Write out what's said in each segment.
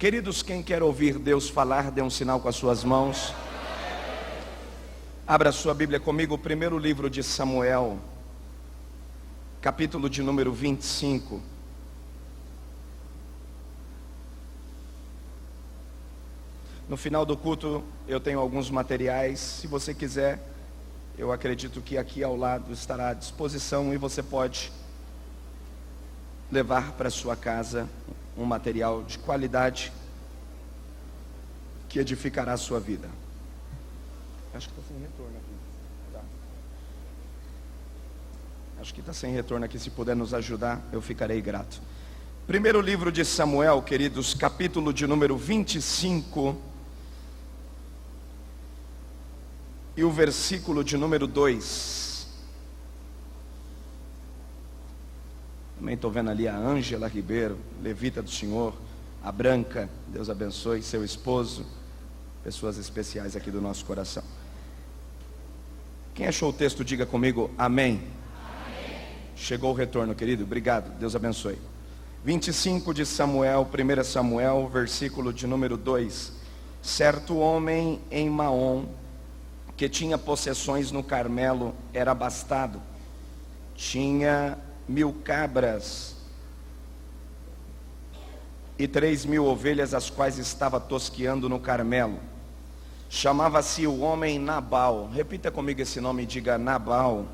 Queridos, quem quer ouvir Deus falar, dê um sinal com as suas mãos. Abra sua Bíblia comigo, o primeiro livro de Samuel, capítulo de número 25. No final do culto eu tenho alguns materiais, se você quiser, eu acredito que aqui ao lado estará à disposição e você pode levar para sua casa um material de qualidade que edificará a sua vida. Acho que está sem retorno aqui. Tá. Acho que está sem retorno aqui, se puder nos ajudar, eu ficarei grato. Primeiro livro de Samuel, queridos, capítulo de número 25. E o versículo de número 2. Também estou vendo ali a Ângela Ribeiro, levita do Senhor, a Branca, Deus abençoe, seu esposo, pessoas especiais aqui do nosso coração. Quem achou o texto, diga comigo, amém. Amém. Chegou o retorno, querido, obrigado, Deus abençoe. 25 de Samuel, 1 Samuel, versículo de número 2. Certo homem em Maom, que tinha possessões no Carmelo, era abastado, tinha 1000 cabras e 3000 ovelhas, as quais estava tosqueando no Carmelo. Chamava-se o homem Nabal. Repita comigo esse nome e diga Nabal.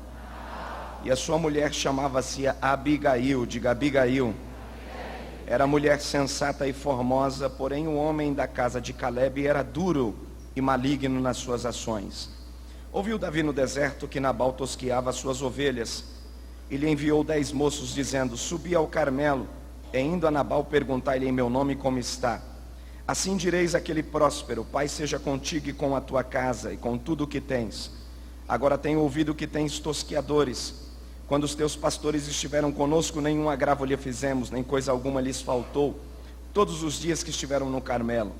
E a sua mulher chamava-se Abigail, diga Abigail. Era mulher sensata e formosa, porém o homem da casa de Calebe era duro e maligno nas suas ações. Ouviu Davi no deserto que Nabal tosqueava as suas ovelhas, e lhe enviou 10 moços dizendo: subi ao Carmelo, e indo a Nabal perguntai-lhe em meu nome como está. Assim direis àquele próspero: Pai seja contigo e com a tua casa e com tudo o que tens. Agora tenho ouvido que tens tosqueadores. Quando os teus pastores estiveram conosco, nenhum agravo lhe fizemos, nem coisa alguma lhes faltou, todos os dias que estiveram no Carmelo.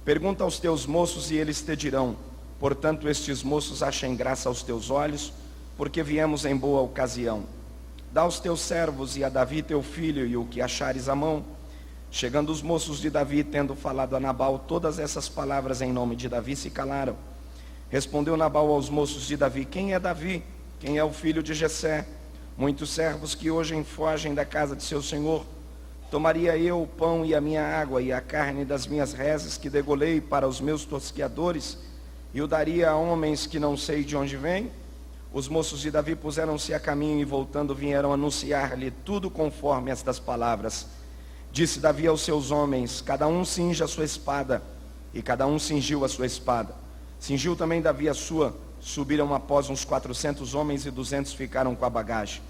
Pergunta aos teus moços e eles te dirão: portanto estes moços achem graça aos teus olhos, porque viemos em boa ocasião. Dá aos teus servos e a Davi teu filho e o que achares à mão. Chegando os moços de Davi, tendo falado a Nabal todas essas palavras em nome de Davi, se calaram. Respondeu Nabal aos moços de Davi: quem é Davi? Quem é o filho de Jessé? Muitos servos que hoje fogem da casa de seu senhor. Tomaria eu o pão e a minha água e a carne das minhas reses que degolei para os meus tosqueadores, e o daria a homens que não sei de onde vêm? Os moços de Davi puseram-se a caminho e voltando vieram anunciar-lhe tudo conforme estas palavras. Disse Davi aos seus homens: cada um cinja a sua espada. E cada um cingiu a sua espada. Cingiu também Davi a sua. Subiram após uns 400 homens e 200 ficaram com a bagagem.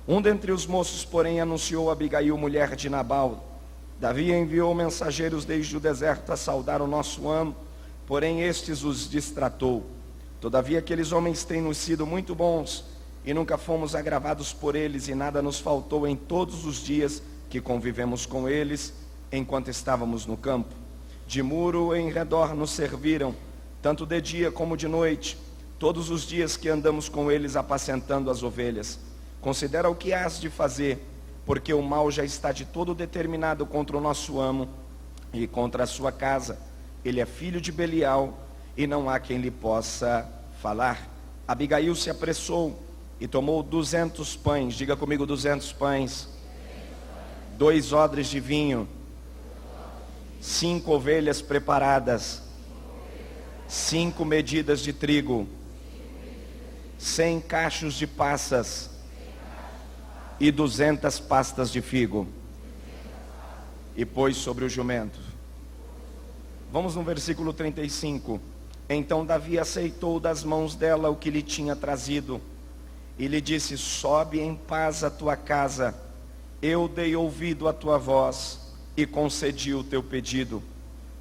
Um dentre os moços, porém, anunciou a Abigail, mulher de Nabal: Davi enviou mensageiros desde o deserto a saudar o nosso amo, porém estes os distratou. Todavia aqueles homens têm nos sido muito bons, e nunca fomos agravados por eles, e nada nos faltou em todos os dias que convivemos com eles, enquanto estávamos no campo. De muro em redor nos serviram, tanto de dia como de noite, todos os dias que andamos com eles apacentando as ovelhas. Considera o que hás de fazer, porque o mal já está de todo determinado contra o nosso amo e contra a sua casa. Ele é filho de Belial, e não há quem lhe possa falar. Abigail se apressou e tomou 200 pães, diga comigo 200 pães, 2 odres de vinho, 5 ovelhas preparadas, 5 medidas de trigo, 100 cachos de passas e 200 pastas de figo, e pôs sobre o jumento. Vamos no versículo 35. Então Davi aceitou das mãos dela o que lhe tinha trazido, e lhe disse: sobe em paz à tua casa. Eu dei ouvido à tua voz e concedi o teu pedido.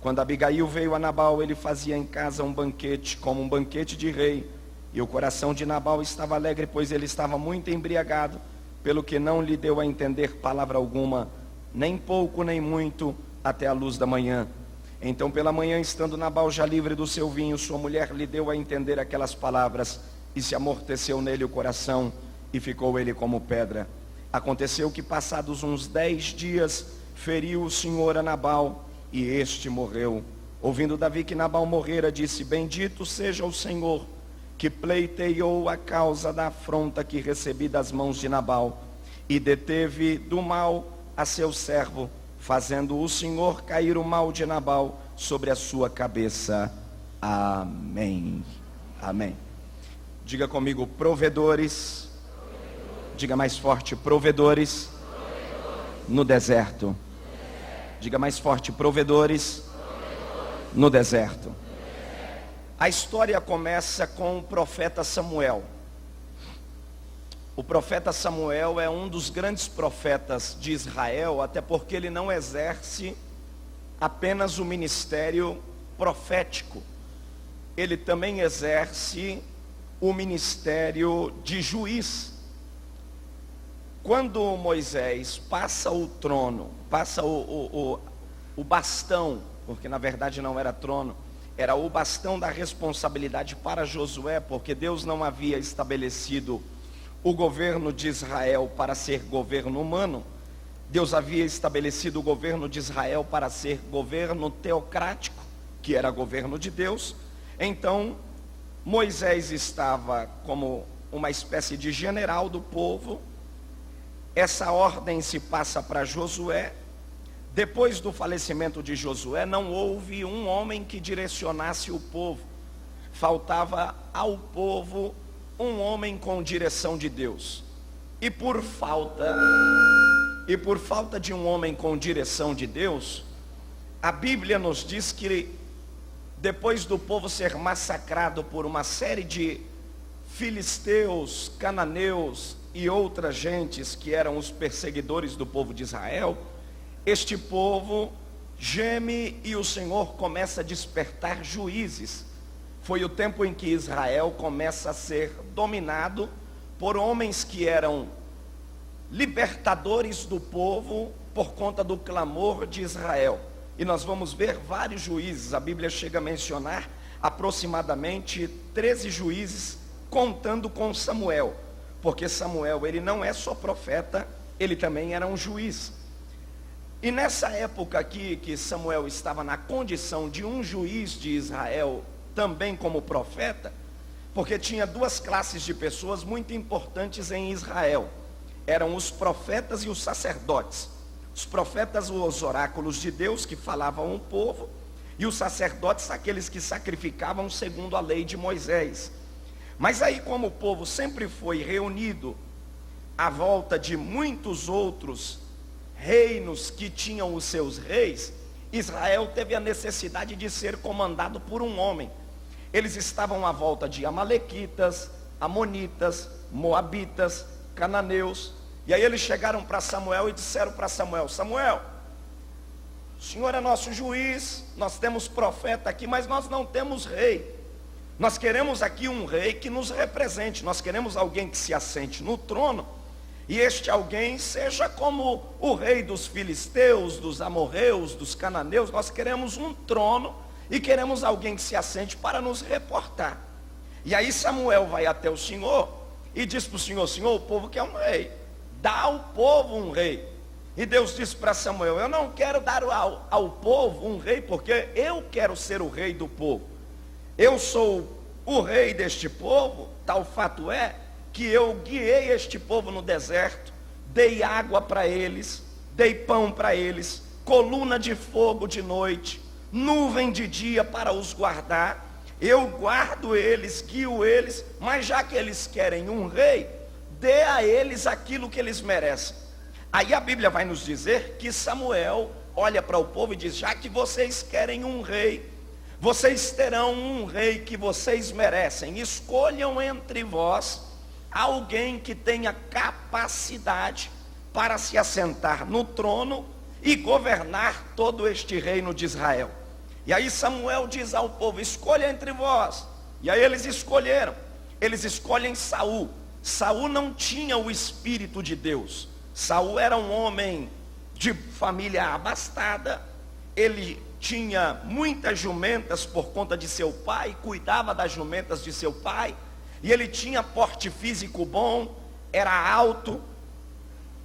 Quando Abigail veio a Nabal, ele fazia em casa um banquete, como um banquete de rei. E o coração de Nabal estava alegre, pois ele estava muito embriagado, pelo que não lhe deu a entender palavra alguma, nem pouco nem muito, até a luz da manhã. Então pela manhã, estando Nabal já livre do seu vinho, sua mulher lhe deu a entender aquelas palavras, e se amorteceu nele o coração, e ficou ele como pedra. Aconteceu que passados uns 10 dias, feriu o Senhor a Nabal, e este morreu. Ouvindo Davi que Nabal morrera, disse: bendito seja o Senhor, que pleiteou a causa da afronta que recebi das mãos de Nabal, e deteve do mal a seu servo, fazendo o Senhor cair o mal de Nabal sobre a sua cabeça. Amém. Amém. Diga comigo, provedores. Diga mais forte, provedores no deserto. Diga mais forte, provedores no deserto. A história começa com o profeta Samuel. O profeta Samuel é um dos grandes profetas de Israel, até porque ele não exerce apenas o ministério profético. Ele também exerce o ministério de juiz. Quando Moisés passa o trono, passa o bastão, porque na verdade não era trono, era o bastão da responsabilidade para Josué, porque Deus não havia estabelecido o governo de Israel para ser governo humano. Deus havia estabelecido o governo de Israel para ser governo teocrático, que era governo de Deus. Então, Moisés estava como uma espécie de general do povo. Essa ordem se passa para Josué. Depois do falecimento de Josué, não houve um homem que direcionasse o povo. Faltava ao povo um homem com direção de Deus. E por falta de um homem com direção de Deus, a Bíblia nos diz que depois do povo ser massacrado por uma série de filisteus, cananeus e outras gentes que eram os perseguidores do povo de Israel, este povo geme e o Senhor começa a despertar juízes. Foi o tempo em que Israel começa a ser dominado por homens que eram libertadores do povo por conta do clamor de Israel. E nós vamos ver vários juízes. A Bíblia chega a mencionar aproximadamente 13 juízes, contando com Samuel, porque Samuel, ele não é só profeta, ele também era um juiz. E nessa época aqui, que Samuel estava na condição de um juiz de Israel, também como profeta, porque tinha duas classes de pessoas muito importantes em Israel. Eram os profetas e os sacerdotes. Os profetas, os oráculos de Deus que falavam ao povo, e os sacerdotes, aqueles que sacrificavam segundo a lei de Moisés. Mas aí, como o povo sempre foi reunido à volta de muitos outros reinos que tinham os seus reis, Israel teve a necessidade de ser comandado por um homem. Eles estavam à volta de amalequitas, amonitas, moabitas, cananeus. E aí eles chegaram para Samuel e disseram para Samuel: Samuel, o senhor é nosso juiz, nós temos profeta aqui, mas nós não temos rei. Nós queremos aqui um rei que nos represente. Nós queremos alguém que se assente no trono, e este alguém seja como o rei dos filisteus, dos amorreus, dos cananeus. Nós queremos um trono e queremos alguém que se assente para nos reportar. E aí Samuel vai até o Senhor e diz para o Senhor: Senhor, o povo quer um rei, dá ao povo um rei. E Deus disse para Samuel: eu não quero dar ao povo um rei, porque eu quero ser o rei do povo. Eu sou o rei deste povo. Tal fato é que eu guiei este povo no deserto, dei água para eles, dei pão para eles, coluna de fogo de noite, nuvem de dia para os guardar. Eu guardo eles, guio eles, mas já que eles querem um rei, dê a eles aquilo que eles merecem. Aí a Bíblia vai nos dizer que Samuel olha para o povo e diz: já que vocês querem um rei, vocês terão um rei que vocês merecem. Escolham entre vós alguém que tenha capacidade para se assentar no trono e governar todo este reino de Israel. E aí Samuel diz ao povo: escolha entre vós. E aí eles escolheram. Eles escolhem Saul. Saul não tinha o Espírito de Deus. Saul era um homem de família abastada. Ele tinha muitas jumentas por conta de seu pai, cuidava das jumentas de seu pai. E ele tinha porte físico bom, era alto.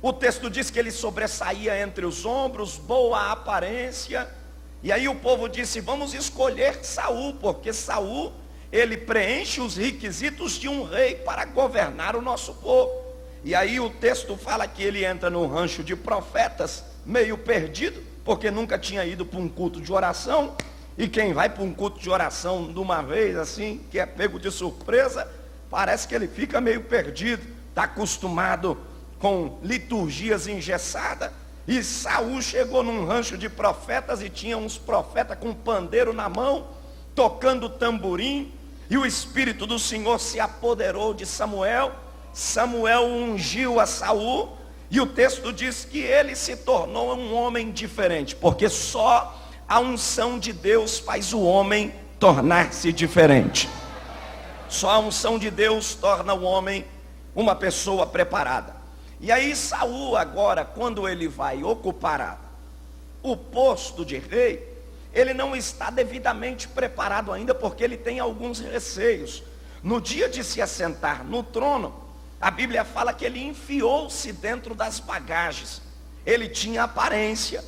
O texto diz que ele sobressaía entre os ombros, boa aparência. E aí o povo disse: vamos escolher Saul, porque Saul, ele preenche os requisitos de um rei para governar o nosso povo. E aí o texto fala que ele entra num rancho de profetas, meio perdido, porque nunca tinha ido para um culto de oração. E quem vai para um culto de oração de uma vez assim, que é pego de surpresa, parece que ele fica meio perdido, está acostumado com liturgias engessadas. E Saul chegou num rancho de profetas e tinha uns profetas com pandeiro na mão, tocando tamborim, e o Espírito do Senhor se apoderou de Samuel. Samuel ungiu a Saul, e o texto diz que ele se tornou um homem diferente, porque só a unção de Deus faz o homem tornar-se diferente. Só a unção de Deus torna o homem uma pessoa preparada. E aí Saul agora, quando ele vai ocupar o posto de rei, ele não está devidamente preparado ainda, porque ele tem alguns receios. No dia de se assentar no trono, a Bíblia fala que ele enfiou-se dentro das bagagens. Ele tinha aparência,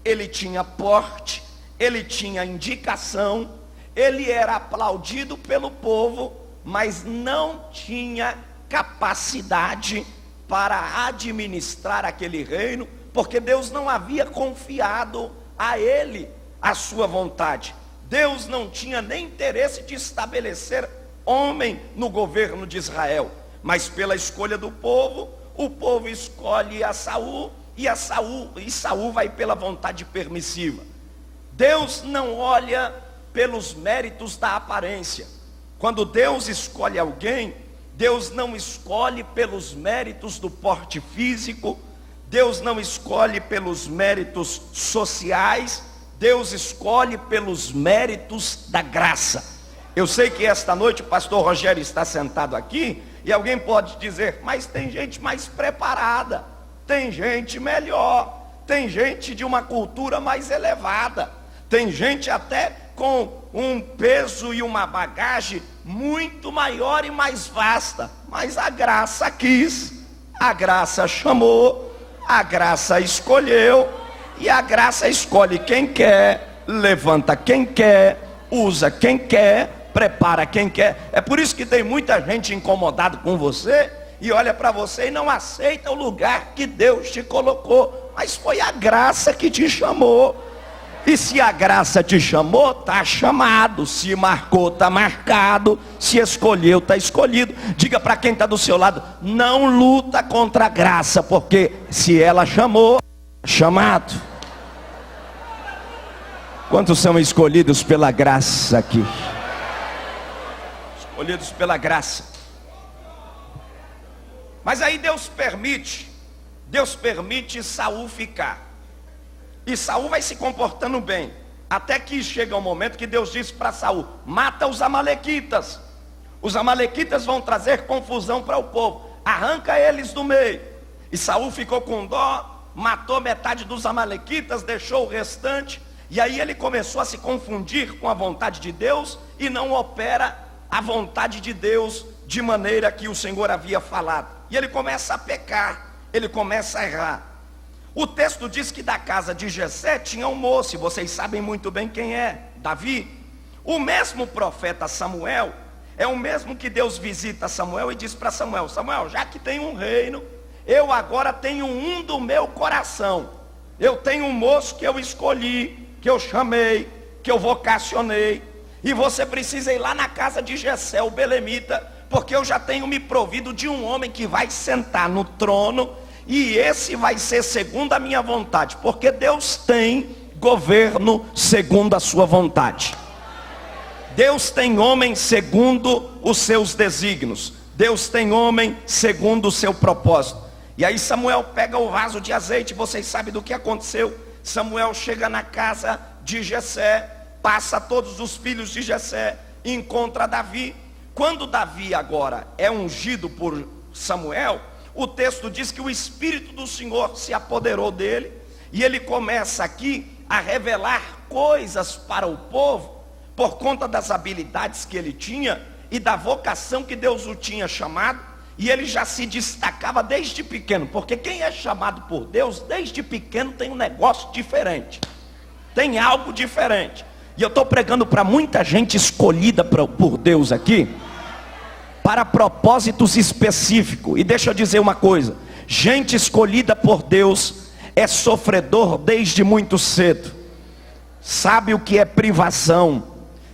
ele tinha porte, ele tinha indicação, ele era aplaudido pelo povo, mas não tinha capacidade para administrar aquele reino, porque Deus não havia confiado a ele a sua vontade. Deus não tinha nem interesse de estabelecer homem no governo de Israel, mas pela escolha do povo, o povo escolhe a Saul, e Saul vai pela vontade permissiva. Deus não olha pelos méritos da aparência. Quando Deus escolhe alguém, Deus não escolhe pelos méritos do porte físico, Deus não escolhe pelos méritos sociais, Deus escolhe pelos méritos da graça. Eu sei que esta noite o pastor Rogério está sentado aqui, e alguém pode dizer: mas tem gente mais preparada, tem gente melhor, tem gente de uma cultura mais elevada, tem gente até com um peso e uma bagagem muito maior e mais vasta. Mas a graça quis, a graça chamou, a graça escolheu, e a graça escolhe quem quer, levanta quem quer, usa quem quer, prepara quem quer. É por isso que tem muita gente incomodada com você, e olha para você e não aceita o lugar que Deus te colocou. Mas foi a graça que te chamou. E se a graça te chamou, está chamado. Se marcou, está marcado. Se escolheu, está escolhido. Diga para quem está do seu lado: não luta contra a graça, porque se ela chamou, chamado. Quantos são escolhidos pela graça aqui? Escolhidos pela graça. Mas aí Deus permite Saul ficar. E Saul vai se comportando bem, até que chega um momento que Deus diz para Saul: mata os amalequitas. Os amalequitas vão trazer confusão para o povo, arranca eles do meio. E Saul ficou com dó, matou metade dos amalequitas, deixou o restante. E aí ele começou a se confundir com a vontade de Deus, e não opera a vontade de Deus de maneira que o Senhor havia falado. E ele começa a pecar, ele começa a errar. O texto diz que da casa de Jessé tinha um moço, e vocês sabem muito bem quem é: Davi. O mesmo profeta Samuel é o mesmo que Deus visita Samuel e diz para Samuel: Samuel, já que tem um reino, eu agora tenho um do meu coração. Eu tenho um moço que eu escolhi, que eu chamei, que eu vocacionei, e você precisa ir lá na casa de Jessé, o belemita, porque eu já tenho me provido de um homem que vai sentar no trono, e esse vai ser segundo a minha vontade, porque Deus tem governo segundo a sua vontade. Deus tem homem segundo os seus desígnios. Deus tem homem segundo o seu propósito. E aí Samuel pega o vaso de azeite. Vocês sabem do que aconteceu. Samuel chega na casa de Jessé, passa todos os filhos de Jessé, encontra Davi. Quando Davi agora é ungido por Samuel, o texto diz que o Espírito do Senhor se apoderou dele, e ele começa aqui a revelar coisas para o povo, por conta das habilidades que ele tinha, e da vocação que Deus o tinha chamado. E ele já se destacava desde pequeno, porque quem é chamado por Deus, desde pequeno tem um negócio diferente. Tem algo diferente. E eu estou pregando para muita gente escolhida por Deus aqui, para propósitos específicos. E deixa eu dizer uma coisa: gente escolhida por Deus é sofredor desde muito cedo. Sabe o que é privação,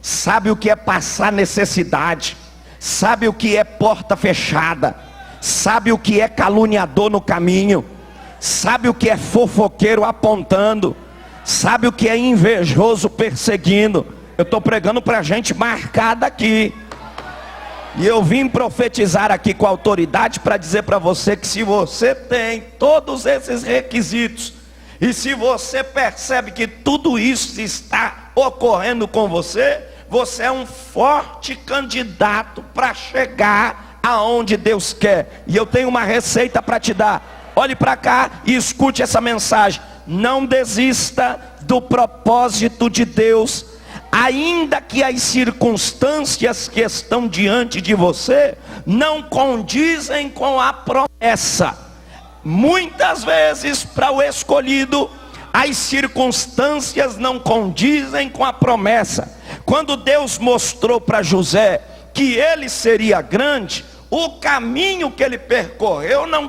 sabe o que é passar necessidade, sabe o que é porta fechada, sabe o que é caluniador no caminho, sabe o que é fofoqueiro apontando, sabe o que é invejoso perseguindo. Eu estou pregando para gente marcada aqui. E eu vim profetizar aqui com autoridade para dizer para você que se você tem todos esses requisitos, e se você percebe que tudo isso está ocorrendo com você, você é um forte candidato para chegar aonde Deus quer. E eu tenho uma receita para te dar. Olhe para cá e escute essa mensagem. Não desista do propósito de Deus, ainda que as circunstâncias que estão diante de você não condizem com a promessa. Muitas vezes, para o escolhido, as circunstâncias não condizem com a promessa. Quando Deus mostrou para José que ele seria grande, o caminho que ele percorreu não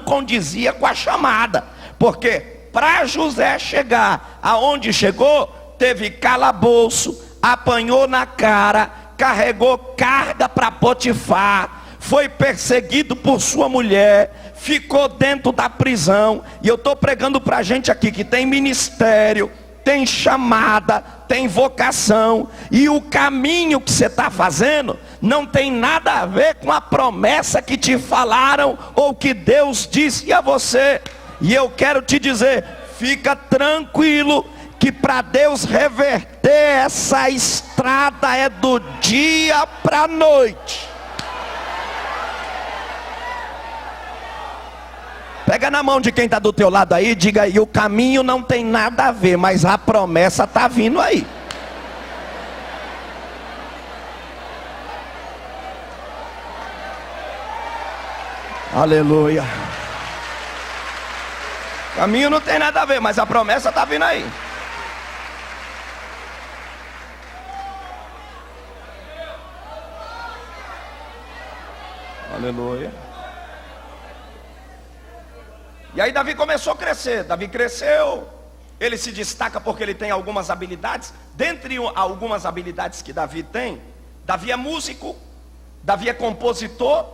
condizia com a chamada, porque para José chegar aonde chegou, teve calabouço, apanhou na cara, carregou carga para Potifar, foi perseguido por sua mulher, ficou dentro da prisão. E eu estou pregando para a gente aqui que tem ministério, tem chamada, tem vocação, e o caminho que você está fazendo não tem nada a ver com a promessa que te falaram ou que Deus disse a você. E eu quero te dizer, fica tranquilo, que para Deus reverter essa estrada é do dia para a noite. Pega na mão de quem está do teu lado aí e diga: e o caminho não tem nada a ver, mas a promessa está vindo aí. Aleluia. Caminho não tem nada a ver, mas a promessa está vindo aí. Aleluia. E aí Davi começou a crescer. Davi cresceu. Ele se destaca porque ele tem algumas habilidades. Dentre algumas habilidades que Davi tem, Davi é músico, Davi é compositor,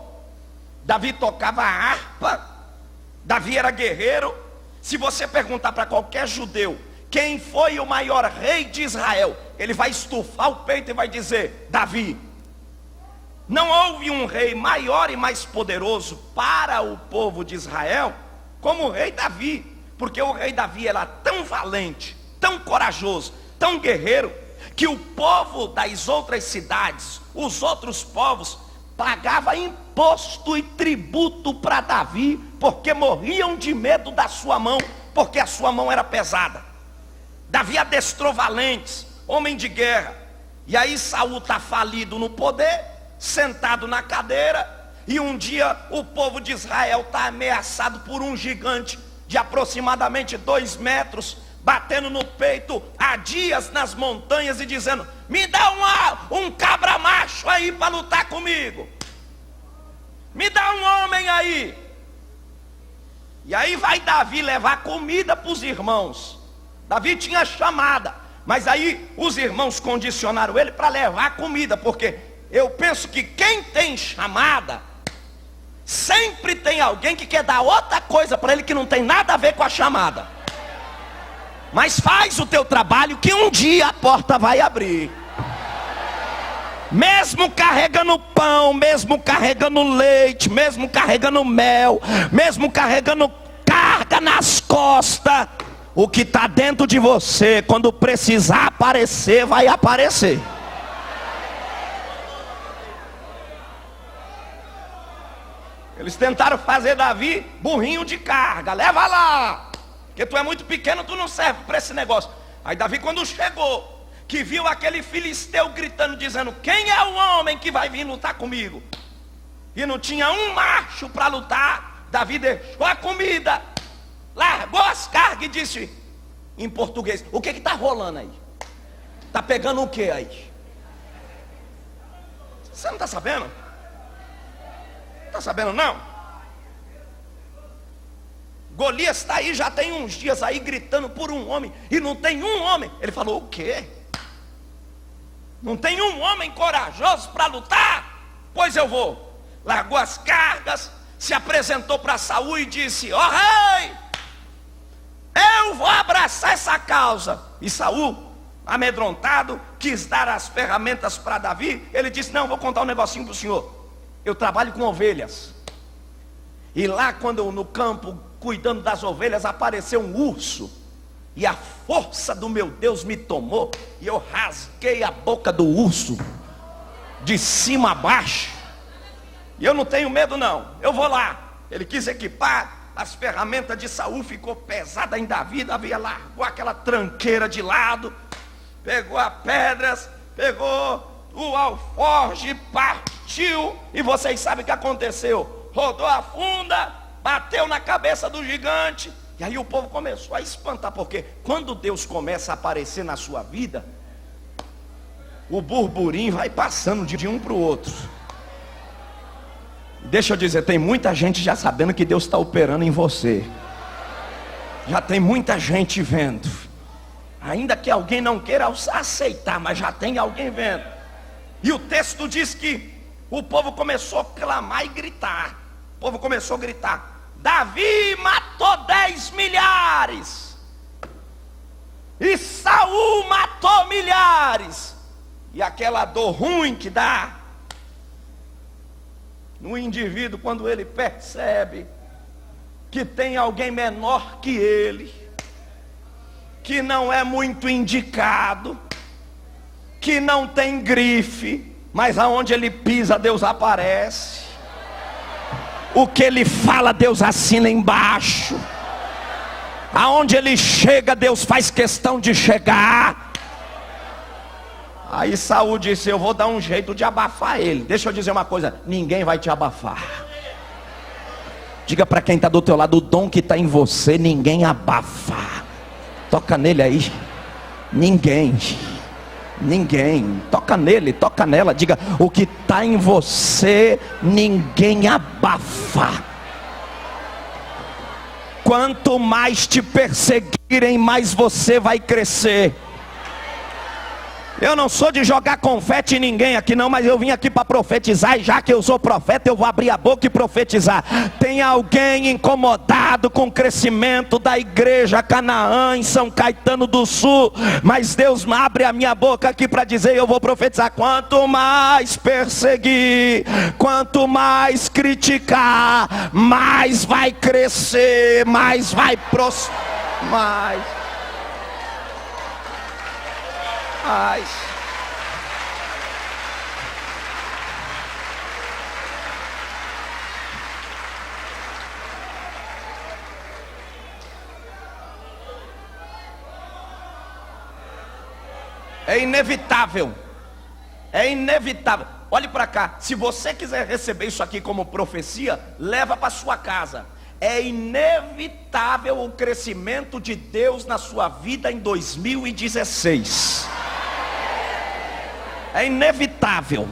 Davi tocava harpa, Davi era guerreiro. Se você perguntar para qualquer judeu quem foi o maior rei de Israel, ele vai estufar o peito e vai dizer: Davi. Não houve um rei maior e mais poderoso para o povo de Israel como o rei Davi, porque o rei Davi era tão valente, tão corajoso, tão guerreiro, que o povo das outras cidades, os outros povos, pagava imposto e tributo para Davi, porque morriam de medo da sua mão, porque a sua mão era pesada. Davi adestrou valentes, homem de guerra. E aí Saul está falido no poder, sentado na cadeira, e um dia o povo de Israel está ameaçado por um gigante de aproximadamente 2 metros, batendo no peito há dias nas montanhas e dizendo: me dá um cabra macho aí para lutar comigo, me dá um homem aí. E aí vai Davi levar comida para os irmãos. Davi tinha chamada, mas aí os irmãos condicionaram ele para levar comida, porque eu penso que quem tem chamada, sempre tem alguém que quer dar outra coisa para ele que não tem nada a ver com a chamada. Mas faz o teu trabalho que um dia a porta vai abrir. Mesmo carregando pão, mesmo carregando leite, mesmo carregando mel, mesmo carregando carga nas costas, o que está dentro de você, quando precisar aparecer, vai aparecer. Eles tentaram fazer Davi burrinho de carga. Leva lá, porque tu é muito pequeno, tu não serve para esse negócio. Aí Davi, quando chegou, que viu aquele filisteu gritando, dizendo: quem é o homem que vai vir lutar comigo? E não tinha um macho para lutar. Davi deixou a comida, largou as cargas e disse: em português. O que está rolando aí? Está pegando o que aí? Você não está sabendo? Não está sabendo não? Golias está aí, já tem uns dias aí gritando por um homem, e não tem um homem. Ele falou, o quê? Não tem um homem corajoso para lutar? Pois eu vou. Largou as cargas, se apresentou para Saul e disse, ó rei, eu vou abraçar essa causa. E Saul, amedrontado, quis dar as ferramentas para Davi. Ele disse, não, vou contar um negocinho para o senhor. Eu trabalho com ovelhas. E lá quando eu no campo, cuidando das ovelhas, apareceu um urso. E a força do meu Deus me tomou. E eu rasguei a boca do urso, de cima a baixo. E eu não tenho medo não, eu vou lá. Ele quis equipar as ferramentas de Saul, ficou pesada em Davi. Davi largou aquela tranqueira de lado, pegou as pedras, pegou o alforje, partiu. E vocês sabem o que aconteceu? Rodou a funda, bateu na cabeça do gigante. E aí o povo começou a espantar, porque quando Deus começa a aparecer na sua vida, o burburinho vai passando de um para o outro. Deixa eu dizer, tem muita gente já sabendo que Deus está operando em você. Já tem muita gente vendo. Ainda que alguém não queira aceitar, mas já tem alguém vendo. E o texto diz que o povo começou a clamar e gritar. O povo começou a gritar, Davi matou 10 milhares. E Saul matou milhares. E aquela dor ruim que dá no indivíduo quando ele percebe que tem alguém menor que ele, que não é muito indicado, que não tem grife, mas aonde ele pisa Deus aparece. O que ele fala Deus assina embaixo. Aonde ele chega Deus faz questão de chegar. Aí Saul disse, eu vou dar um jeito de abafar ele. Deixa eu dizer uma coisa, ninguém vai te abafar. Diga para quem está do teu lado, o dom que está em você, ninguém abafa. Toca nele aí. Ninguém. Toca nele, toca nela. Diga, o que está em você, ninguém abafa. Quanto mais te perseguirem, mais você vai crescer. Eu não sou de jogar confete em ninguém aqui não, mas eu vim aqui para profetizar. E já que eu sou profeta, eu vou abrir a boca e profetizar. Tem alguém incomodado com o crescimento da igreja Canaã em São Caetano do Sul, mas Deus abre a minha boca aqui para dizer, eu vou profetizar. Quanto mais perseguir, quanto mais criticar, mais vai crescer, mais vai prosperar, mais. É inevitável. É inevitável. Olhe para cá. Se você quiser receber isso aqui como profecia, leva para sua casa. É inevitável o crescimento de Deus na sua vida em 2016. É inevitável.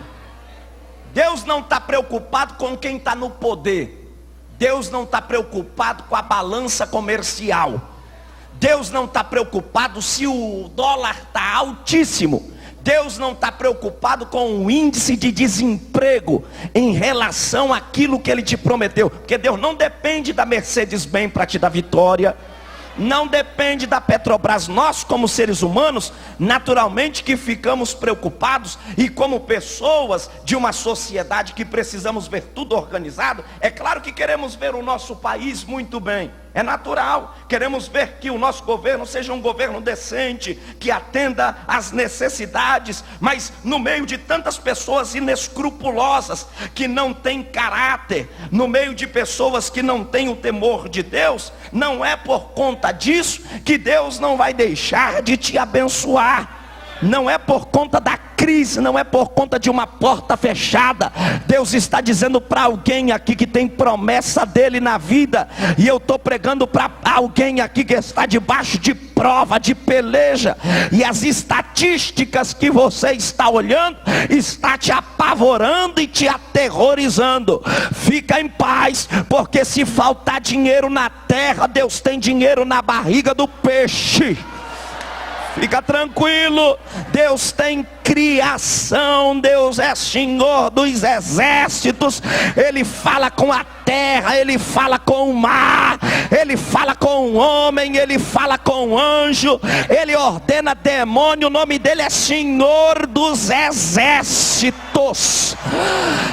Deus não está preocupado com quem está no poder. Deus não está preocupado com a balança comercial. Deus não está preocupado se o dólar está altíssimo. Deus não está preocupado com o índice de desemprego em relação àquilo que Ele te prometeu. Porque Deus não depende da Mercedes-Benz para te dar vitória. Não depende da Petrobras. Nós como seres humanos, naturalmente que ficamos preocupados. E como pessoas de uma sociedade que precisamos ver tudo organizado, é claro que queremos ver o nosso país muito bem. É natural, queremos ver que o nosso governo seja um governo decente, que atenda às necessidades, mas no meio de tantas pessoas inescrupulosas, que não têm caráter, no meio de pessoas que não têm o temor de Deus, não é por conta disso que Deus não vai deixar de te abençoar. Não é por conta da crise não é por conta de uma porta fechada. Deus está dizendo para alguém aqui que tem promessa dele na vida, e eu estou pregando para alguém aqui que está debaixo de prova, de peleja, e as estatísticas que você está olhando está te apavorando e te aterrorizando. Fica em paz, porque se faltar dinheiro na terra, Deus tem dinheiro na barriga do peixe. Fica tranquilo, Deus tem criação, Deus é Senhor dos exércitos. Ele fala com a terra, Ele fala com o mar, Ele fala com o homem, Ele fala com o anjo, Ele ordena demônio. O nome dele é Senhor dos exércitos.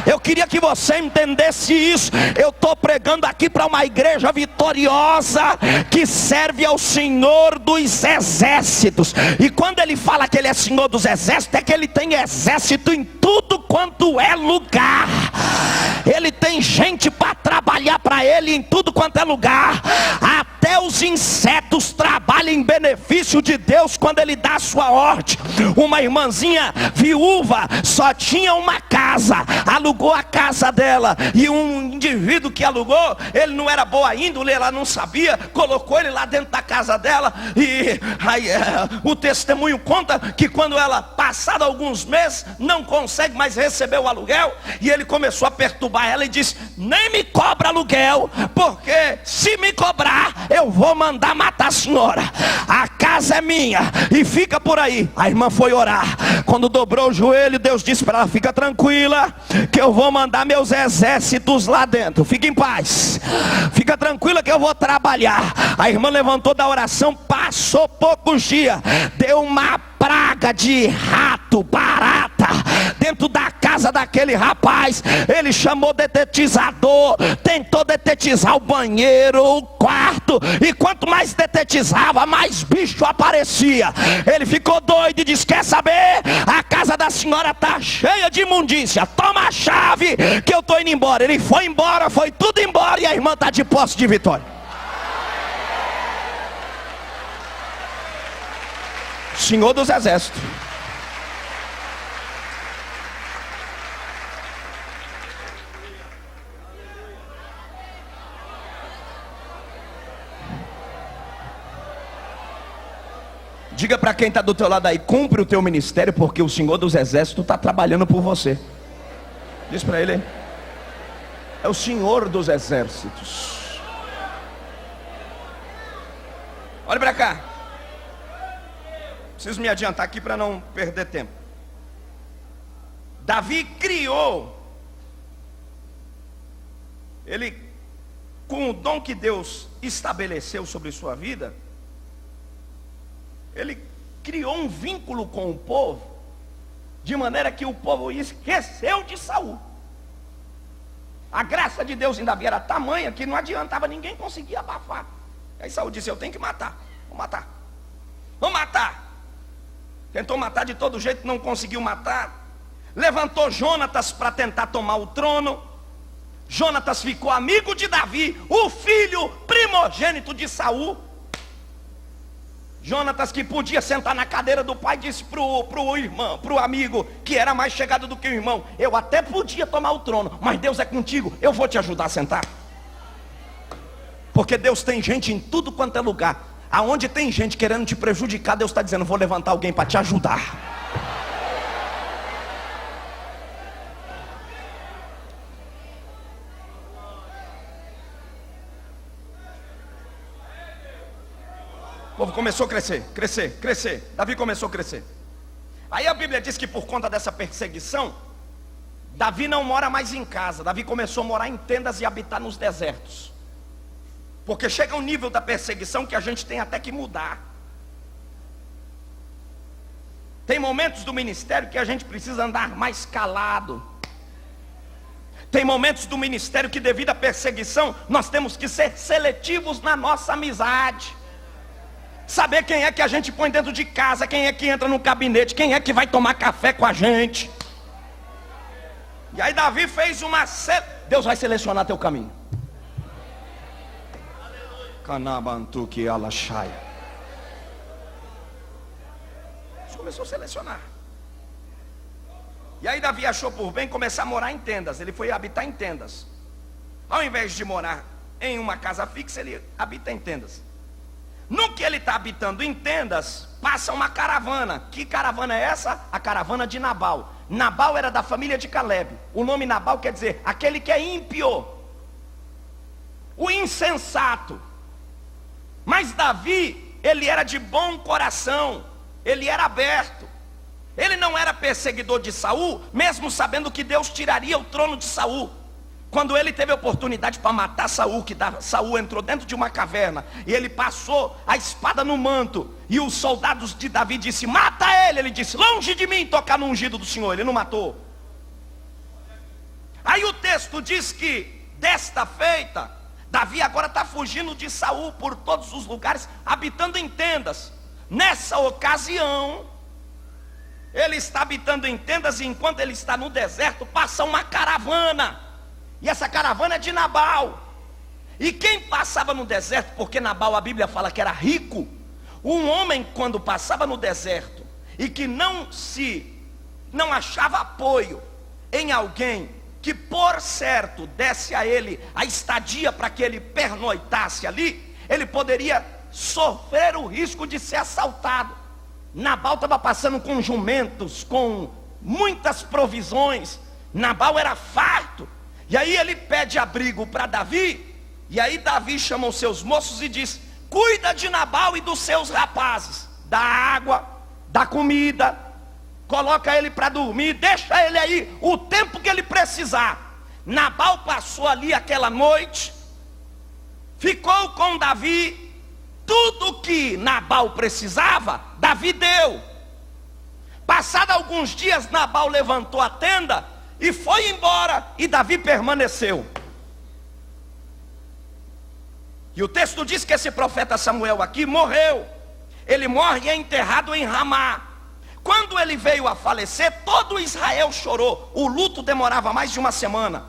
Eu queria que você entendesse isso. Eu estou pregando aqui para uma igreja vitoriosa, que serve ao Senhor dos exércitos. E quando ele fala que ele é Senhor dos exércitos, é que ele tem exército em tudo quanto é lugar. Ele tem gente para trabalhar para ele em tudo quanto é lugar. Até os insetos trabalham em benefício de Deus quando ele dá a sua ordem. Uma irmãzinha viúva só tinha uma casa, alugou a casa dela, e um indivíduo que alugou, ele não era boa índole, ela não sabia, colocou ele lá dentro da casa dela. E aí, o testemunho conta que quando ela, passado alguns meses, não consegue mais receber o aluguel, e ele começou a perturbar ela e disse: nem me cobra aluguel, porque se me cobrar, eu vou mandar matar a senhora. A casa é minha e fica por aí. A irmã foi orar. Quando dobrou o joelho, Deus disse para ela: fica tranquila, que eu vou mandar meus exércitos lá dentro. Fica em paz, fica tranquila que eu vou trabalhar. A irmã levantou da oração, passou poucos dias, deu uma praga de rato, barata dentro da casa daquele rapaz. Ele chamou detetizador, tentou detetizar o banheiro, o quarto, e quanto mais detetizava, mais bicho aparecia. Ele ficou doido e disse: quer saber? A casa da senhora está cheia de imundícia, toma a chave que eu estou indo embora. Ele foi embora, foi tudo embora, e a irmã está de posse de vitória. Senhor dos exércitos. Diga para quem está do teu lado aí: cumpre o teu ministério, porque o Senhor dos exércitos está trabalhando por você. Diz para ele: é o Senhor dos exércitos. Olha para cá. Preciso me adiantar aqui para não perder tempo. Davi criou, ele, com o dom que Deus estabeleceu sobre sua vida, ele criou um vínculo com o povo, de maneira que o povo esqueceu de Saul. A graça de Deus em Davi era tamanha que não adiantava, ninguém conseguia abafar. Aí Saul disse: eu tenho que matar, vou matar, vou matar. Tentou matar de todo jeito, não conseguiu matar. Levantou Jonatas para tentar tomar o trono. Jonatas ficou amigo de Davi, o filho primogênito de Saul. Jonatas, que podia sentar na cadeira do pai, disse pro irmão, pro amigo, que era mais chegado do que o irmão: eu até podia tomar o trono, mas Deus é contigo, eu vou te ajudar a sentar. Porque Deus tem gente em tudo quanto é lugar. Aonde tem gente querendo te prejudicar, Deus está dizendo: vou levantar alguém para te ajudar. O povo começou a crescer. Davi começou a crescer. Aí a Bíblia diz que por conta dessa perseguição, Davi não mora mais em casa. Davi começou a morar em tendas e habitar nos desertos. Porque chega um nível da perseguição que a gente tem até que mudar. Tem momentos do ministério que a gente precisa andar mais calado. Tem momentos do ministério que, devido à perseguição, nós temos que ser seletivos na nossa amizade. Saber quem é que a gente põe dentro de casa, quem é que entra no gabinete, quem é que vai tomar café com a gente. E aí Davi fez uma... Deus vai selecionar teu caminho. Canabantuki alaxaia. Deus começou a selecionar. E aí Davi achou por bem começar a morar em tendas. Ele foi habitar em tendas. Ao invés de morar em uma casa fixa, ele habita em tendas. No que ele está habitando em tendas, passa uma caravana. Que caravana é essa? A caravana de Nabal. Nabal era da família de Caleb. O nome Nabal quer dizer aquele que é ímpio, o insensato. Mas Davi, ele era de bom coração, ele era aberto. Ele não era perseguidor de Saul, mesmo sabendo que Deus tiraria o trono de Saul. Quando ele teve a oportunidade para matar Saul, que Saul entrou dentro de uma caverna, e ele passou a espada no manto, e os soldados de Davi disse: mata ele. Ele disse: longe de mim tocar no ungido do Senhor. Ele não matou. Aí o texto diz que desta feita, Davi agora está fugindo de Saul por todos os lugares, habitando em tendas. Nessa ocasião, ele está habitando em tendas, e enquanto ele está no deserto, passa uma caravana. E essa caravana é de Nabal. E quem passava no deserto, porque Nabal, a Bíblia fala que era rico, um homem quando passava no deserto e que não achava apoio em alguém que por certo desse a ele a estadia para que ele pernoitasse ali, ele poderia sofrer o risco de ser assaltado. Nabal estava passando com jumentos, com muitas provisões. Nabal era farto. E aí ele pede abrigo para Davi. E aí Davi chama os seus moços e diz: cuida de Nabal e dos seus rapazes, dá água, dá comida, coloca ele para dormir, deixa ele aí o tempo que ele precisar. Nabal passou ali aquela noite, ficou com Davi. Tudo que Nabal precisava, Davi deu. Passado alguns dias, Nabal levantou a tenda e foi embora, e Davi permaneceu. E o texto diz que esse profeta Samuel aqui morreu. Ele morre e é enterrado em Ramá. Quando ele veio a falecer, todo Israel chorou. O luto demorava mais de uma semana.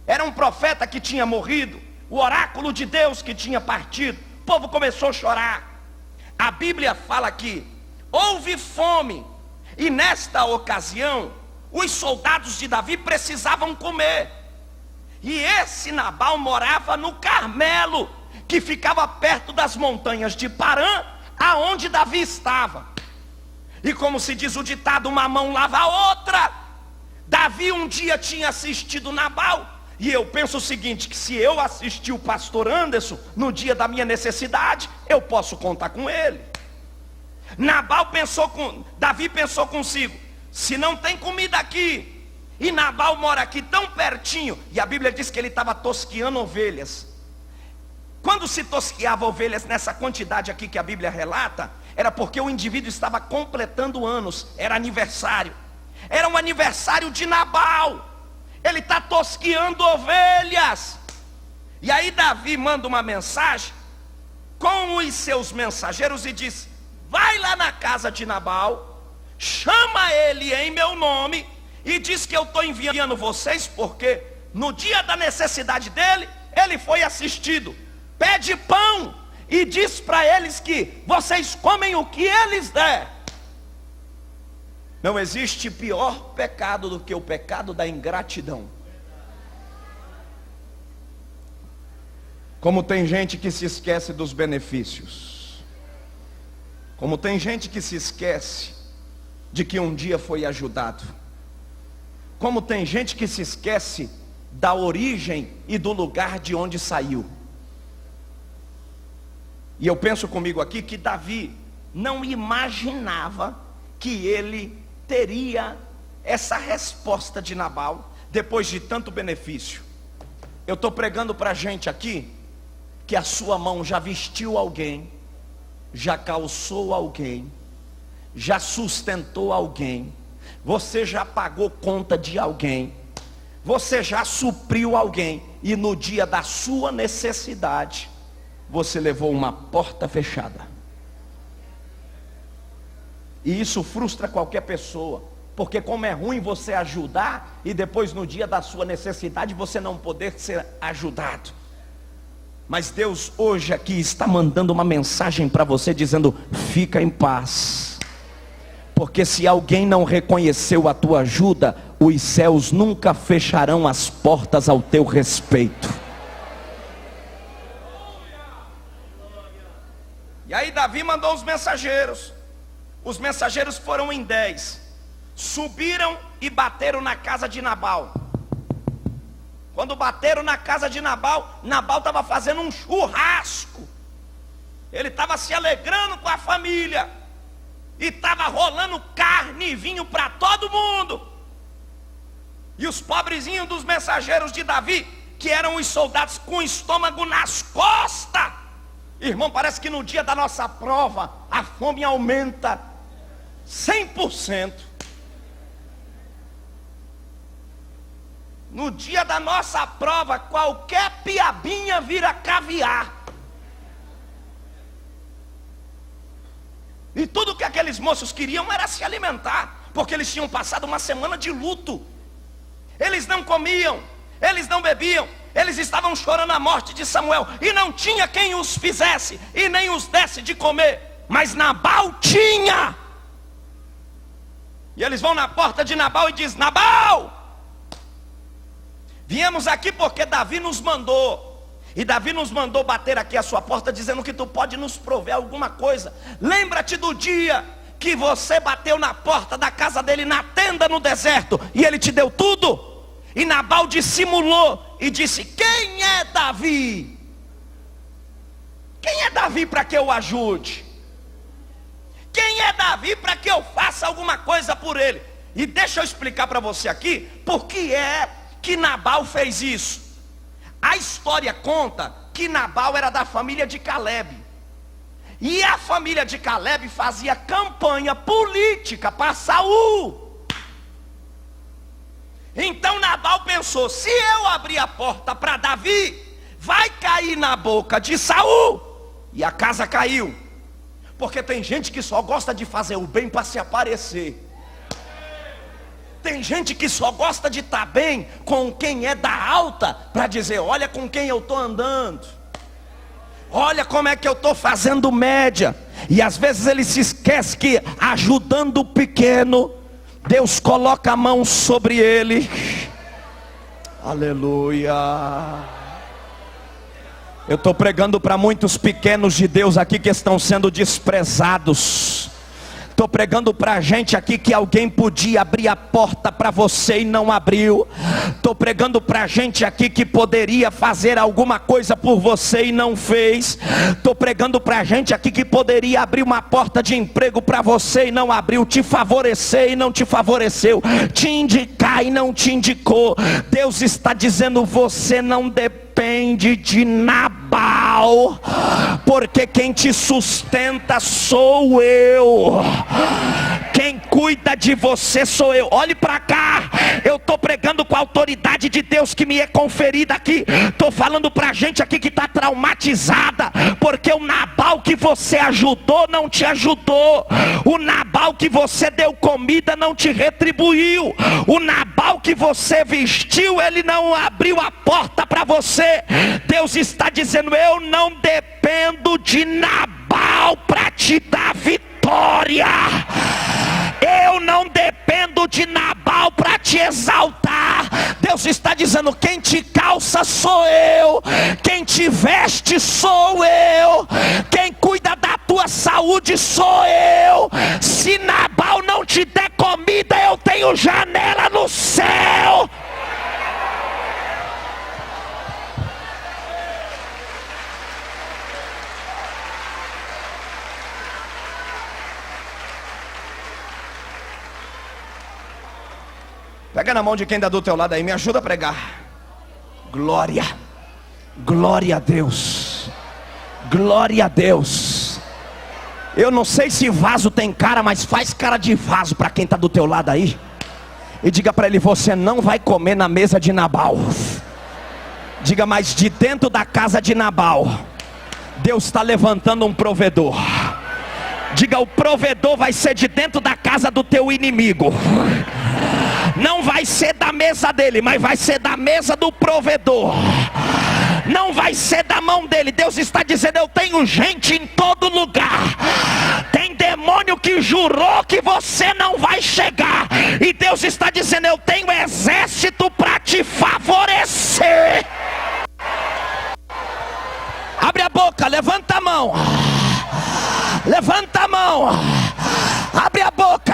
Era um profeta que tinha morrido, o oráculo de Deus que tinha partido. O povo começou a chorar. A Bíblia fala que houve fome, e nesta ocasião os soldados de Davi precisavam comer. E esse Nabal morava no Carmelo, que ficava perto das montanhas de Parã, aonde Davi estava. E como se diz o ditado, uma mão lava a outra. Davi um dia tinha assistido Nabal. E eu penso o seguinte, que se eu assistir o pastor Anderson no dia da minha necessidade, eu posso contar com ele. Davi pensou consigo: se não tem comida aqui, e Nabal mora aqui tão pertinho, e a Bíblia diz que ele estava tosqueando ovelhas. Quando se tosqueava ovelhas nessa quantidade aqui que a Bíblia relata, era porque o indivíduo estava completando anos, era aniversário. Era um aniversário de Nabal. Ele está tosqueando ovelhas. E aí Davi manda uma mensagem com os seus mensageiros e diz: vai lá na casa de Nabal, chama ele em meu nome e diz que eu estou enviando vocês, porque no dia da necessidade dele, ele foi assistido. Pede pão e diz para eles que vocês comem o que eles der. Não existe pior pecado do que o pecado da ingratidão. Como tem gente que se esquece dos benefícios. Como tem gente que se esquece de que um dia foi ajudado. Como tem gente que se esquece da origem e do lugar de onde saiu. E eu penso comigo aqui que Davi não imaginava que ele teria essa resposta de Nabal depois de tanto benefício. Eu estou pregando para a gente aqui que a sua mão já vestiu alguém, já calçou alguém, já sustentou alguém, você já pagou conta de alguém, você já supriu alguém, e no dia da sua necessidade você levou uma porta fechada. E isso frustra qualquer pessoa, porque como é ruim você ajudar e depois no dia da sua necessidade você não poder ser ajudado. Mas Deus hoje aqui está mandando uma mensagem para você dizendo: fica em paz, Porque se alguém não reconheceu a tua ajuda, os céus nunca fecharão as portas ao teu respeito. E aí Davi mandou os mensageiros. Os mensageiros foram em 10. Subiram e bateram na casa de Nabal. Quando bateram na casa de Nabal, Nabal estava fazendo um churrasco. Ele estava se alegrando com a família. E estava rolando carne e vinho para todo mundo. E os pobrezinhos dos mensageiros de Davi, que eram os soldados com o estômago nas costas. Irmão, parece que no dia da nossa prova, a fome aumenta 100%. No dia da nossa prova, qualquer piabinha vira caviar. E tudo que aqueles moços queriam era se alimentar, porque eles tinham passado uma semana de luto. Eles não comiam, eles não bebiam, eles estavam chorando a morte de Samuel, e não tinha quem os fizesse, e nem os desse de comer. Mas Nabal tinha. E eles vão na porta de Nabal e dizem: Nabal, viemos aqui porque Davi nos mandou. E Davi nos mandou bater aqui a sua porta, dizendo que tu pode nos prover alguma coisa. Lembra-te do dia que você bateu na porta da casa dele na tenda no deserto, e ele te deu tudo. E Nabal dissimulou e disse: quem é Davi? Quem é Davi para que eu o ajude? Quem é Davi para que eu faça alguma coisa por ele? E deixa eu explicar para você aqui por que é que Nabal fez isso. A história conta que Nabal era da família de Caleb. E a família de Caleb fazia campanha política para Saul. Então Nabal pensou: se eu abrir a porta para Davi, vai cair na boca de Saul. E a casa caiu. Porque tem gente que só gosta de fazer o bem para se aparecer. Tem gente que só gosta de estar bem com quem é da alta, para dizer: olha com quem eu estou andando, olha como é que eu estou fazendo média. E às vezes ele se esquece que ajudando o pequeno, Deus coloca a mão sobre ele. Aleluia. Eu estou pregando para muitos pequenos de Deus aqui que estão sendo desprezados. Estou pregando para gente aqui que alguém podia abrir a porta para você e não abriu. Estou pregando para gente aqui que poderia fazer alguma coisa por você e não fez. Estou pregando para gente aqui que poderia abrir uma porta de emprego para você e não abriu. Te favorecer e não te favoreceu. Te indicar e não te indicou. Deus está dizendo: você não depende de Nabal, porque quem te sustenta sou eu. Quem cuida de você sou eu. Olhe para cá, eu estou pregando com a autoridade de Deus que me é conferida aqui. Estou falando para gente aqui que está traumatizada, porque o Nabal que você ajudou não te ajudou. O Nabal que você deu comida não te retribuiu. O Nabal que você vestiu, ele não abriu a porta para você. Deus está dizendo: eu não dependo de Nabal para te dar vitória. Eu não dependo de Nabal para te exaltar. Deus está dizendo: quem te calça sou eu, quem te veste sou eu, quem cuida da tua saúde sou eu. Se Nabal não te der comida, eu tenho janela no céu. Pega na mão de quem está do teu lado aí, me ajuda a pregar. Glória, glória a Deus, glória a Deus. Eu não sei se vaso tem cara, mas faz cara de vaso para quem está do teu lado aí. E diga para ele: você não vai comer na mesa de Nabal. Diga: mas de dentro da casa de Nabal, Deus está levantando um provedor. Diga: o provedor vai ser de dentro da casa do teu inimigo. Não vai ser da mesa dele, mas vai ser da mesa do provedor. Não vai ser da mão dele. Deus está dizendo: eu tenho gente em todo lugar. Tem demônio demônio que jurou que você não vai chegar. E Deus está dizendo: eu tenho exército para te favorecer. Abre a boca, levanta a mão. Levanta a mão. Abre a boca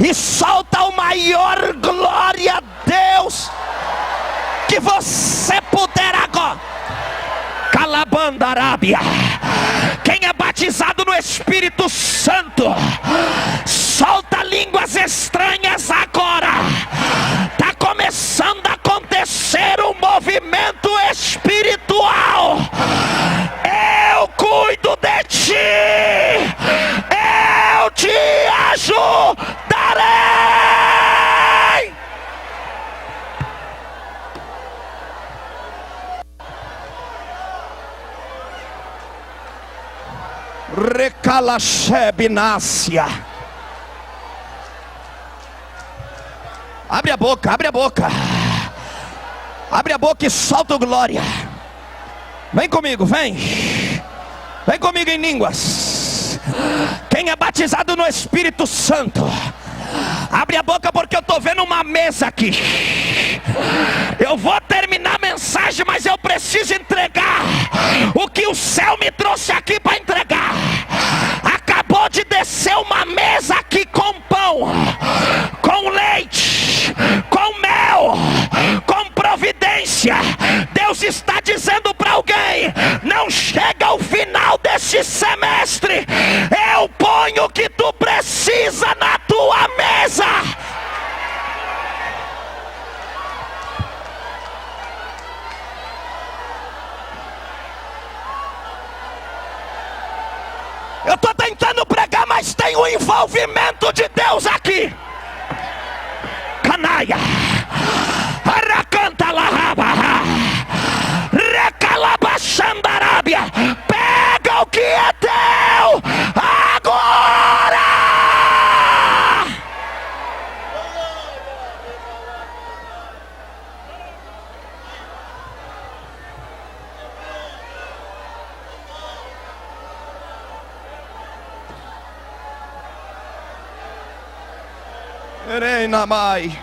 e solta o maior glória a Deus que você puder agora. Calabanda Arábia. Quem é batizado no Espírito Santo, solta línguas estranhas agora. Está começando a acontecer um movimento espiritual. Eu cuido de ti. Eu te ajudarei. Recalachebinácia. Abre a boca, abre a boca. Abre a boca e solta o glória. Vem comigo, vem. Vem comigo em línguas. Quem é batizado no Espírito Santo, abre a boca, porque eu estou vendo uma mesa aqui. Eu vou terminar a mensagem, mas eu preciso entregar o que o céu me trouxe aqui para entregar. Acabou de descer uma mesa aqui com pão, com leite, com mel, com providência. Deus está dizendo para alguém: não chega ao final desse semestre, eu ponho o que tu precisa na tua mesa. Eu estou tentando pregar, mas tem um envolvimento de Deus aqui. Canaia, Aracanta Larraba, Recalabaxandarábia. Pega o que é teu agora. Ereinamai.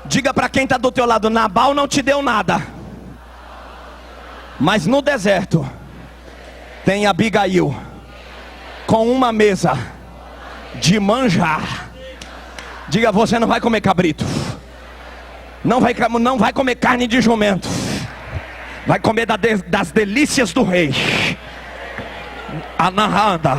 Diga para quem está do teu lado: Nabal não te deu nada, mas no deserto tem Abigail com uma mesa de manjar. Diga: você não vai comer cabrito, não vai comer carne de jumento, vai comer das delícias do rei. Anahanda.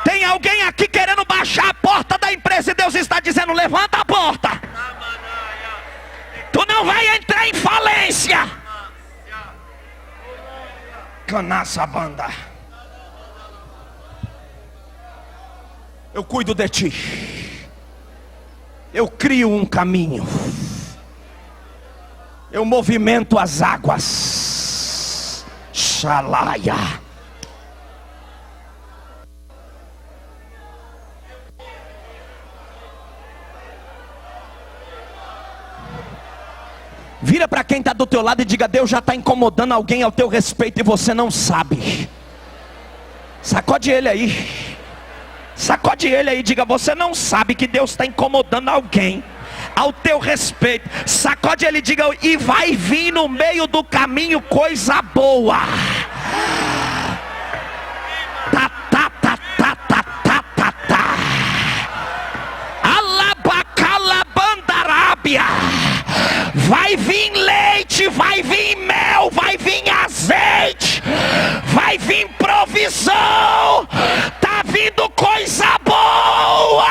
Tem alguém aqui querendo baixar a porta da empresa e Deus está dizendo: levanta a porta. Tu não vai entrar em falência. Canaça banda. Eu cuido de ti. Eu crio um caminho. Eu movimento as águas. Xalaia. Vira para quem está do teu lado e diga: Deus já está incomodando alguém ao teu respeito e você não sabe. Sacode ele aí. Sacode ele aí, diga: você não sabe que Deus está incomodando alguém ao teu respeito. Sacode ele, diga: e vai vir no meio do caminho coisa boa. Tá, tá, tá, tá, tá, tá, tá, tá. Alabacalabandarábia. Vai vir leite, vai vir mel, vai vir azeite, vai vir provisão. Tá vindo coisa boa.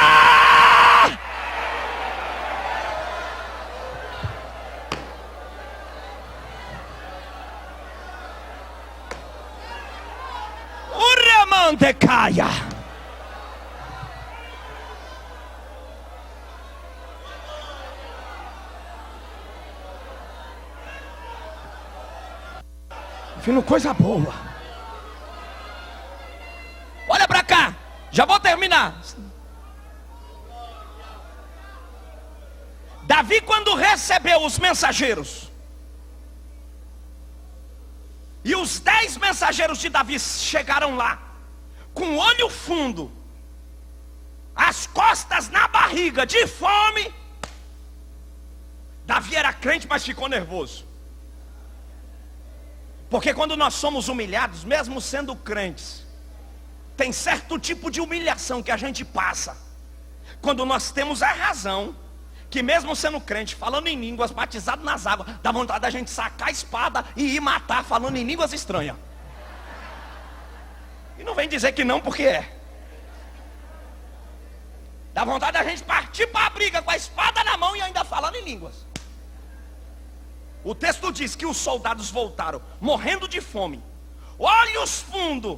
Uremandecaia. vindo coisa boa. Olha para cá, já vou terminar. Davi, quando recebeu os mensageiros, e os 10 mensageiros de Davi chegaram lá, com o olho fundo, as costas na barriga, de fome. Davi era crente, mas ficou nervoso. Porque quando nós somos humilhados, mesmo sendo crentes, tem certo tipo de humilhação que a gente passa, quando nós temos a razão, que mesmo sendo crente, falando em línguas, batizado nas águas, dá vontade da gente sacar a espada e ir matar falando em línguas estranhas. E não vem dizer que não, porque é. Dá vontade da gente partir para a briga com a espada na mão e ainda falando em línguas. O texto diz que os soldados voltaram morrendo de fome, olhos fundos,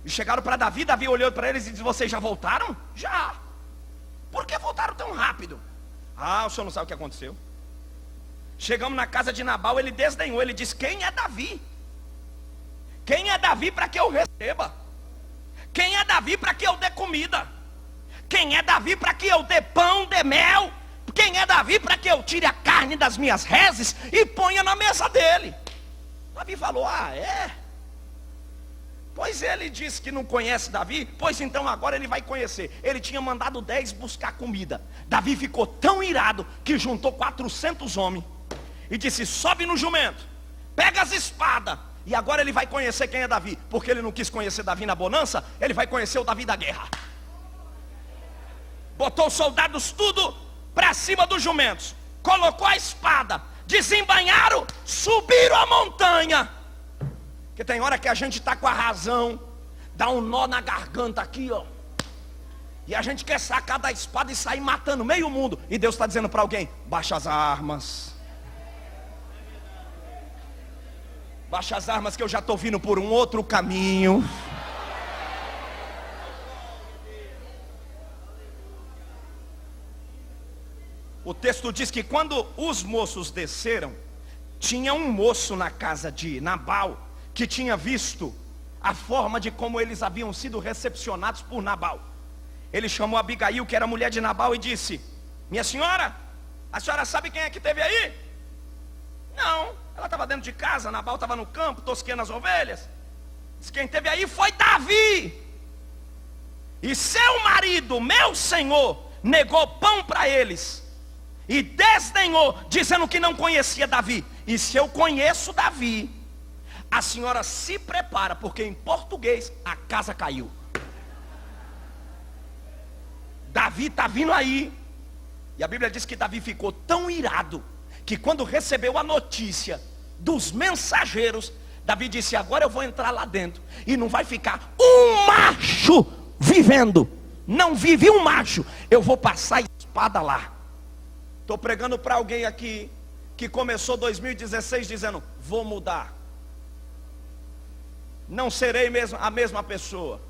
e chegaram para Davi. Davi olhou para eles e disse: vocês já voltaram? Já. Por que voltaram tão rápido? Ah, o senhor não sabe o que aconteceu. Chegamos na casa de Nabal, ele desdenhou. Ele disse: quem é Davi? Quem é Davi para que eu receba? Quem é Davi para que eu dê comida? Quem é Davi para que eu dê pão, dê mel? Quem é Davi para que eu tire a carne das minhas reses e ponha na mesa dele? Davi falou: ah, é? Pois ele disse que não conhece Davi, pois então agora ele vai conhecer. Ele tinha mandado 10 buscar comida. Davi ficou tão irado que juntou 400 homens e disse: sobe no jumento, pega as espadas. E agora ele vai conhecer quem é Davi. Porque ele não quis conhecer Davi na bonança, ele vai conhecer o Davi da guerra. Botou os soldados tudo para cima dos jumentos, colocou a espada, desembainharam, subiram a montanha. Porque tem hora que a gente está com a razão, dá um nó na garganta aqui, ó, e a gente quer sacar da espada e sair matando meio mundo. E Deus está dizendo para alguém: baixa as armas. Baixa as armas, que eu já estou vindo por um outro caminho. O texto diz que quando os moços desceram, tinha um moço na casa de Nabal que tinha visto a forma de como eles haviam sido recepcionados por Nabal. Ele chamou Abigail, que era mulher de Nabal, e disse: minha senhora, a senhora sabe quem é que esteve aí? Não, ela estava dentro de casa, Nabal estava no campo, tosqueando as ovelhas. Diz: quem esteve aí foi Davi. E seu marido, meu senhor, negou pão para eles e desdenhou, dizendo que não conhecia Davi. E se eu conheço Davi, a senhora se prepara, porque em português a casa caiu. Davi está vindo aí. E a Bíblia diz que Davi ficou tão irado que quando recebeu a notícia dos mensageiros, Davi disse: agora eu vou entrar lá dentro e não vai ficar um macho vivendo. Não vive um macho. Eu vou passar a espada lá. Estou pregando para alguém aqui que começou 2016 dizendo: vou mudar, não serei mesmo a mesma pessoa,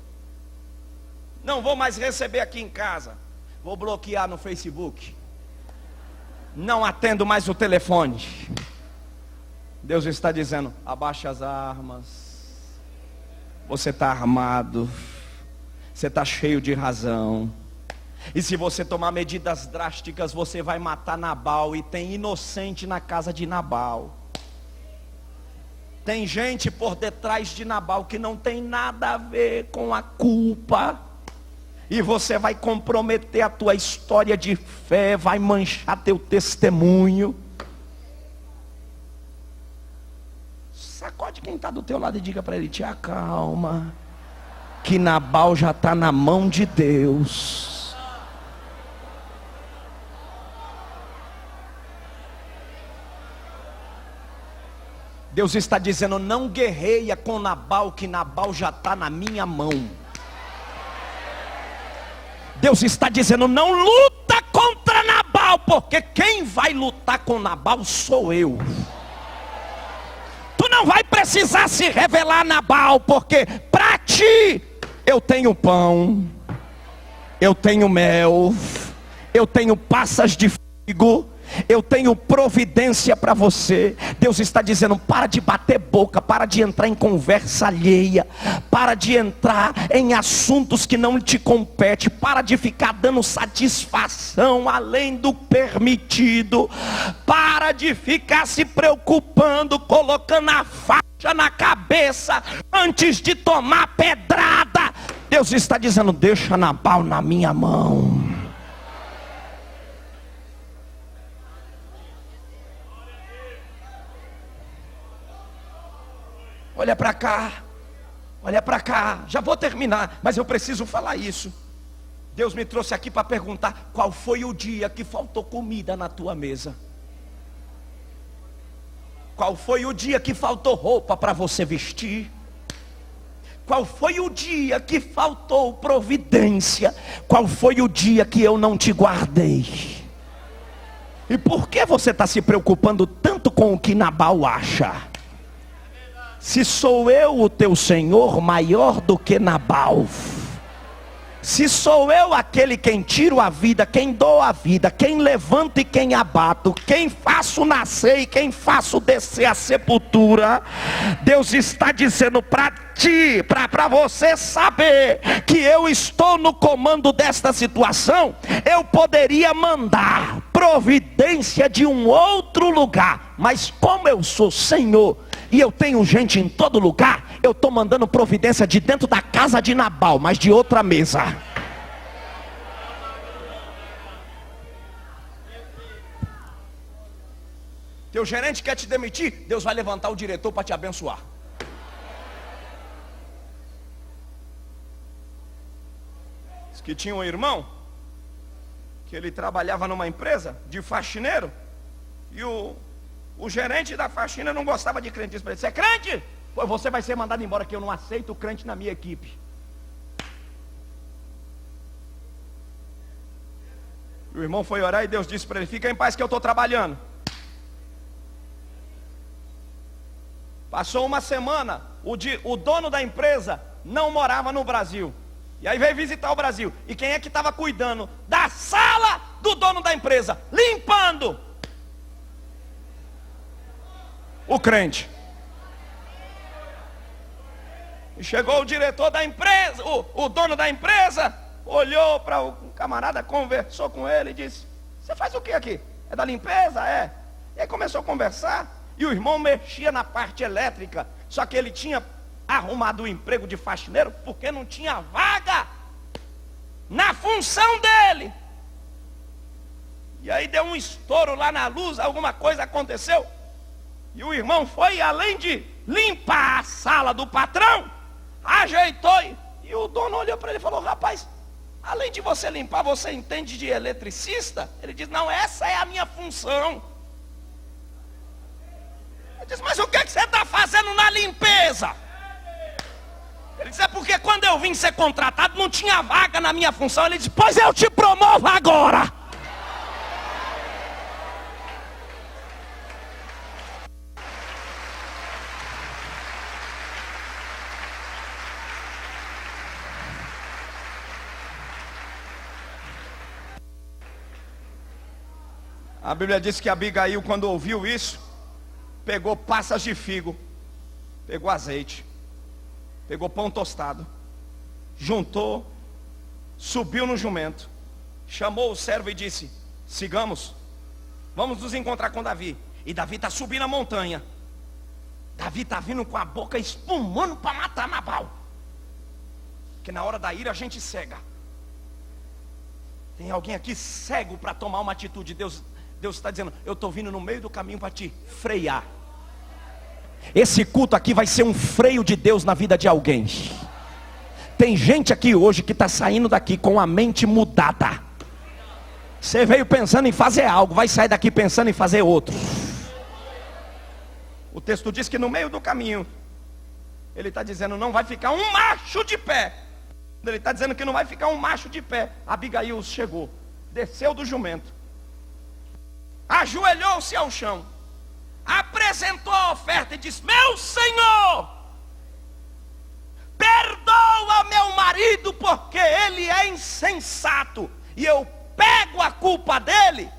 não vou mais receber aqui em casa, vou bloquear no Facebook, não atendo mais o telefone. Deus está dizendo: abaixa as armas. Você está armado, você está cheio de razão. E se você tomar medidas drásticas, você vai matar Nabal. E tem inocente na casa de Nabal. Tem gente por detrás de Nabal que não tem nada a ver com a culpa. E você vai comprometer a tua história de fé, vai manchar teu testemunho. Sacode quem está do teu lado e diga para ele: te acalma, que Nabal já está na mão de Deus. Deus está dizendo: não guerreia com Nabal, que Nabal já está na minha mão. Deus está dizendo: não luta contra Nabal, porque quem vai lutar com Nabal sou eu. Tu não vai precisar se revelar a Nabal, porque para ti eu tenho pão, eu tenho mel, eu tenho passas de figo, Eu tenho providência para você. Deus está dizendo: para de bater boca, para de entrar em conversa alheia, para de entrar em assuntos que não te competem, para de ficar dando satisfação além do permitido, para de ficar se preocupando, colocando a faixa na cabeça antes de tomar pedrada. Deus está dizendo: deixa Nabal na minha mão. Olha para cá, olha para cá, já vou terminar, mas eu preciso falar isso. Deus me trouxe aqui para perguntar: qual foi o dia que faltou comida na tua mesa? Qual foi o dia que faltou roupa para você vestir? Qual foi o dia que faltou providência? Qual foi o dia que eu não te guardei? E por que você está se preocupando tanto com o que Nabal acha? Se sou eu o teu Senhor maior do que Nabal, se sou eu aquele quem tiro a vida, quem dou a vida, quem levanto e quem abato, quem faço nascer e quem faço descer a sepultura, Deus está dizendo para ti, para você saber que eu estou no comando desta situação. Eu poderia mandar providência de um outro lugar, mas como eu sou Senhor e eu tenho gente em todo lugar, eu estou mandando providência de dentro da casa de Nabal, mas de outra mesa. Teu gerente quer te demitir, Deus vai levantar o diretor para te abençoar. Diz que tinha um irmão que ele trabalhava numa empresa de faxineiro, e o gerente da faxina não gostava de crente. Disse para ele: você é crente? Pois você vai ser mandado embora, que eu não aceito crente na minha equipe. O irmão foi orar e Deus disse para ele: fica em paz que eu estou trabalhando. Passou uma semana, o dono da empresa não morava no Brasil. E aí veio visitar o Brasil. E quem é que estava cuidando da sala do dono da empresa? Limpando. O crente. E chegou o diretor da empresa, o dono da empresa, olhou para o camarada, conversou com ele e disse: você faz o que aqui? É da limpeza? É. E aí começou a conversar. E o irmão mexia na parte elétrica. Só que ele tinha arrumado o emprego de faxineiro porque não tinha vaga na função dele. E aí deu um estouro lá na luz, alguma coisa aconteceu. E o irmão foi, além de limpar a sala do patrão, ajeitou, e o dono olhou para ele e falou: rapaz, além de você limpar, você entende de eletricista? Ele disse: não, essa é a minha função. Ele disse: mas o que você está fazendo na limpeza? Ele disse: é porque quando eu vim ser contratado não tinha vaga na minha função. Ele disse: pois eu te promovo agora. A Bíblia diz que Abigail, quando ouviu isso, pegou passas de figo, pegou azeite, pegou pão tostado, juntou, subiu no jumento, chamou o servo e disse: sigamos, vamos nos encontrar com Davi. E Davi está subindo a montanha. Davi está vindo com a boca espumando para matar Nabal. Porque na hora da ira a gente cega. Tem alguém aqui cego para tomar uma atitude. Deus está dizendo: eu estou vindo no meio do caminho para te frear. Esse culto aqui vai ser um freio de Deus na vida de alguém. Tem gente aqui hoje que está saindo daqui com a mente mudada. Você veio pensando em fazer algo, vai sair daqui pensando em fazer outro. O texto diz que no meio do caminho, ele está dizendo: não vai ficar um macho de pé. Ele está dizendo que não vai ficar um macho de pé. Abigail chegou, desceu do jumento, ajoelhou-se ao chão, apresentou a oferta e disse: meu Senhor, perdoa meu marido, porque ele é insensato, e eu pego a culpa dele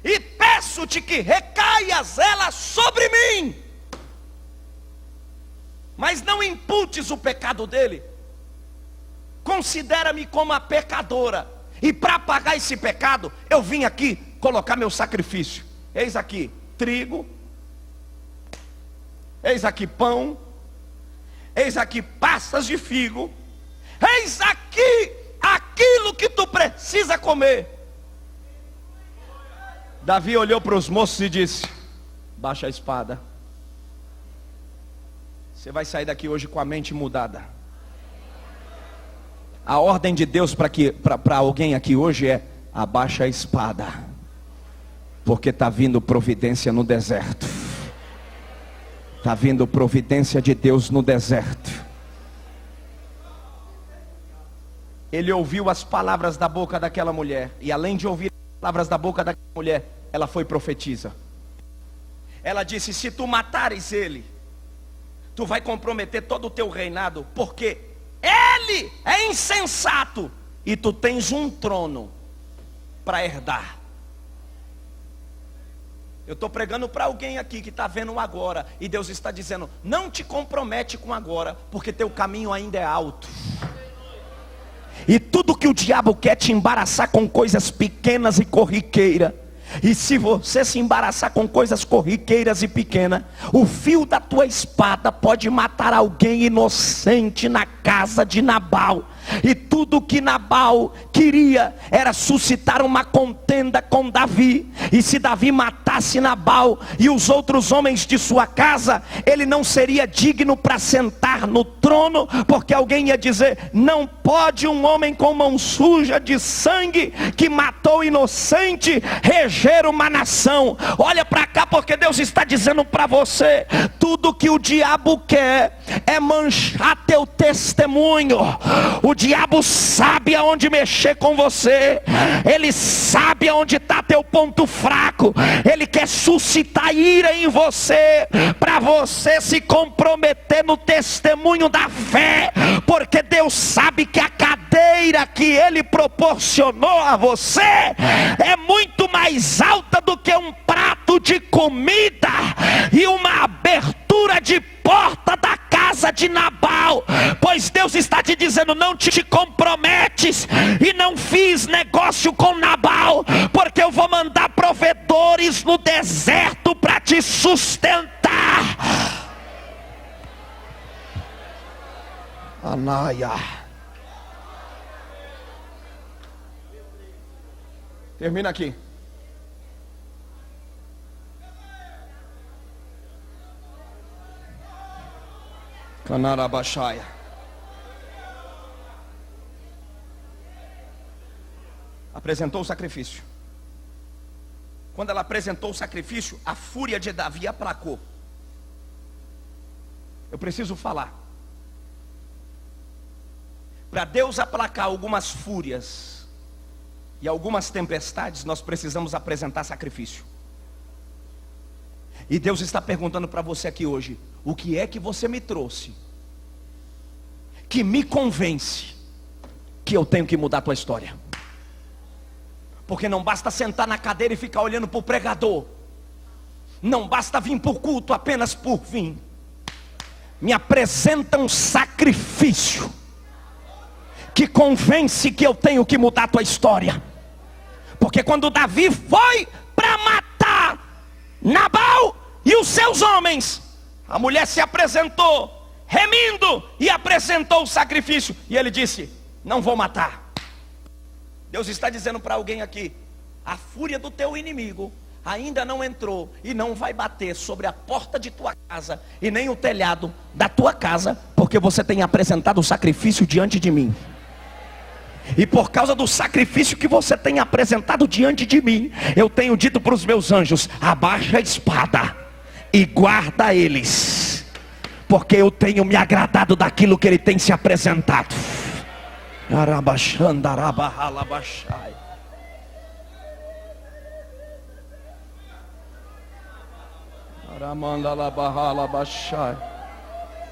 e pego peço-te que recaias ela sobre mim, mas não imputes o pecado dele. Considera-me como a pecadora, e para pagar esse pecado, eu vim aqui colocar meu sacrifício. Eis aqui trigo, eis aqui pão, eis aqui pastas de figo, eis aqui aquilo que tu precisa comer. Davi olhou para os moços e disse: baixa a espada. Você vai sair daqui hoje com a mente mudada. A ordem de Deus para alguém aqui hoje é: abaixa a espada, porque está vindo providência no deserto. Está vindo providência de Deus no deserto. Ele ouviu as palavras da boca daquela mulher, e além de ouvir as palavras da boca daquela mulher, ela foi profetisa. Ela disse: se tu matares ele, tu vai comprometer todo o teu reinado, porque ele é insensato e tu tens um trono para herdar. Eu estou pregando para alguém aqui que está vendo agora, e Deus está dizendo: não te compromete com agora, porque teu caminho ainda é alto. E tudo que o diabo quer te embaraçar com coisas pequenas e corriqueiras. E se você se embaraçar com coisas corriqueiras e pequenas, o fio da tua espada pode matar alguém inocente na casa de Nabal. E tudo que Nabal queria era suscitar uma contenda com Davi. E se Davi matasse Nabal e os outros homens de sua casa, ele não seria digno para sentar no trono, porque alguém ia dizer: não pode um homem com mão suja de sangue, que matou inocente, reger uma nação. Olha para cá, porque Deus está dizendo para você: tudo que o diabo quer é manchar teu testemunho. O diabo sabe aonde mexer com você. Ele sabe aonde está teu ponto fraco. Ele quer suscitar ira em você, para você se comprometer no testemunho da fé, porque Deus sabe que a cadeira que Ele proporcionou a você é muito mais alta do que um prato de comida e uma abertura de porta da casa de Nabal. Pois Deus está te dizendo: não te comprometes e não fiz negócio com Nabal, porque eu vou mandar provedores no deserto para te sustentar. Anaia. Termina aqui. Canarabaxaia. Apresentou o sacrifício. Quando ela apresentou o sacrifício, a fúria de Davi aplacou. Eu preciso falar. Para Deus aplacar algumas fúrias e algumas tempestades, nós precisamos apresentar sacrifício. E Deus está perguntando para você aqui hoje: o que é que você me trouxe que me convence que eu tenho que mudar a tua história? Porque não basta sentar na cadeira e ficar olhando para o pregador. Não basta vir por culto apenas por vir. Me apresenta um sacrifício que convence que eu tenho que mudar a tua história. Porque quando Davi foi para matar Nabal e os seus homens, a mulher se apresentou remindo e apresentou o sacrifício, e ele disse: não vou matar. Deus está dizendo para alguém aqui: a fúria do teu inimigo ainda não entrou e não vai bater sobre a porta de tua casa e nem o telhado da tua casa, porque você tem apresentado o sacrifício diante de mim. E por causa do sacrifício que você tem apresentado diante de mim, eu tenho dito para os meus anjos: abaixa a espada e guarda eles, porque eu tenho me agradado daquilo que ele tem se apresentado.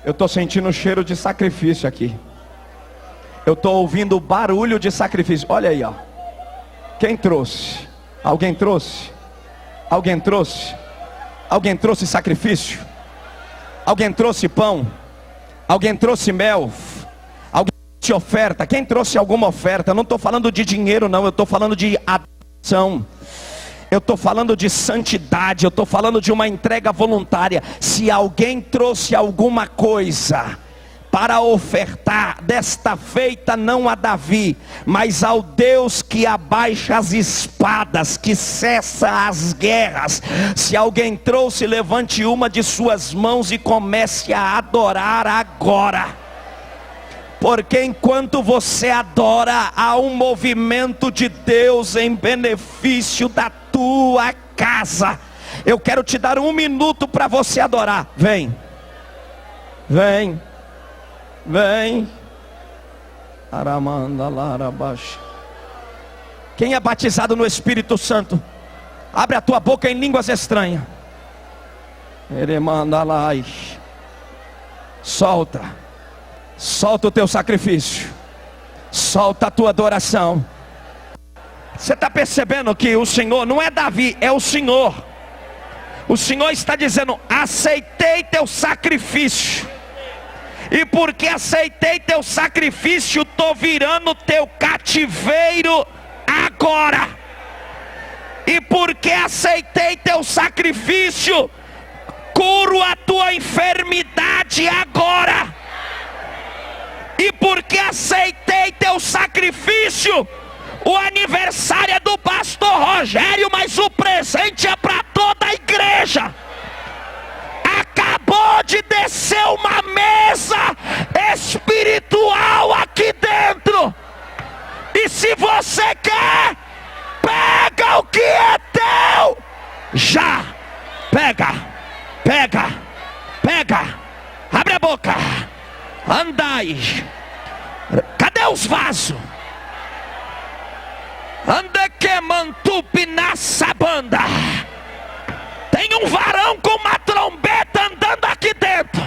Eu estou sentindo o cheiro de sacrifício aqui. Eu estou ouvindo o barulho de sacrifício. Olha aí, ó. Quem trouxe? Alguém trouxe? Alguém trouxe? Alguém trouxe sacrifício? Alguém trouxe pão? Alguém trouxe mel? Alguém trouxe oferta? Quem trouxe alguma oferta? Eu não estou falando de dinheiro não, eu estou falando de adoração. Eu estou falando de santidade, eu estou falando de uma entrega voluntária. Se alguém trouxe alguma coisa para ofertar, desta feita não a Davi, mas ao Deus que abaixa as espadas, que cessa as guerras. Se alguém trouxe, levante uma de suas mãos e comece a adorar agora. Porque enquanto você adora, há um movimento de Deus em benefício da tua casa. Eu quero te dar 1 minuto para você adorar. Vem, vem, vem. Aramanda larabaxa. Quem é batizado no Espírito Santo, abre a tua boca em línguas estranhas. Eremanda lai. Solta. Solta o teu sacrifício. Solta a tua adoração. Você está percebendo que o Senhor não é Davi, é o Senhor. O Senhor está dizendo: aceitei teu sacrifício. E porque aceitei teu sacrifício, estou virando teu cativeiro agora. E porque aceitei teu sacrifício, curo a tua enfermidade agora. E porque aceitei teu sacrifício, o aniversário é do pastor Rogério, mas o presente é para toda a igreja. Acabou de descer uma mesa espiritual aqui dentro. E se você quer, pega o que é teu. Já, pega, pega, pega. Abre a boca. Andai. Cadê os vasos? Anda que mantupi nessa banda. Tem um varão com uma trombeta andando aqui dentro.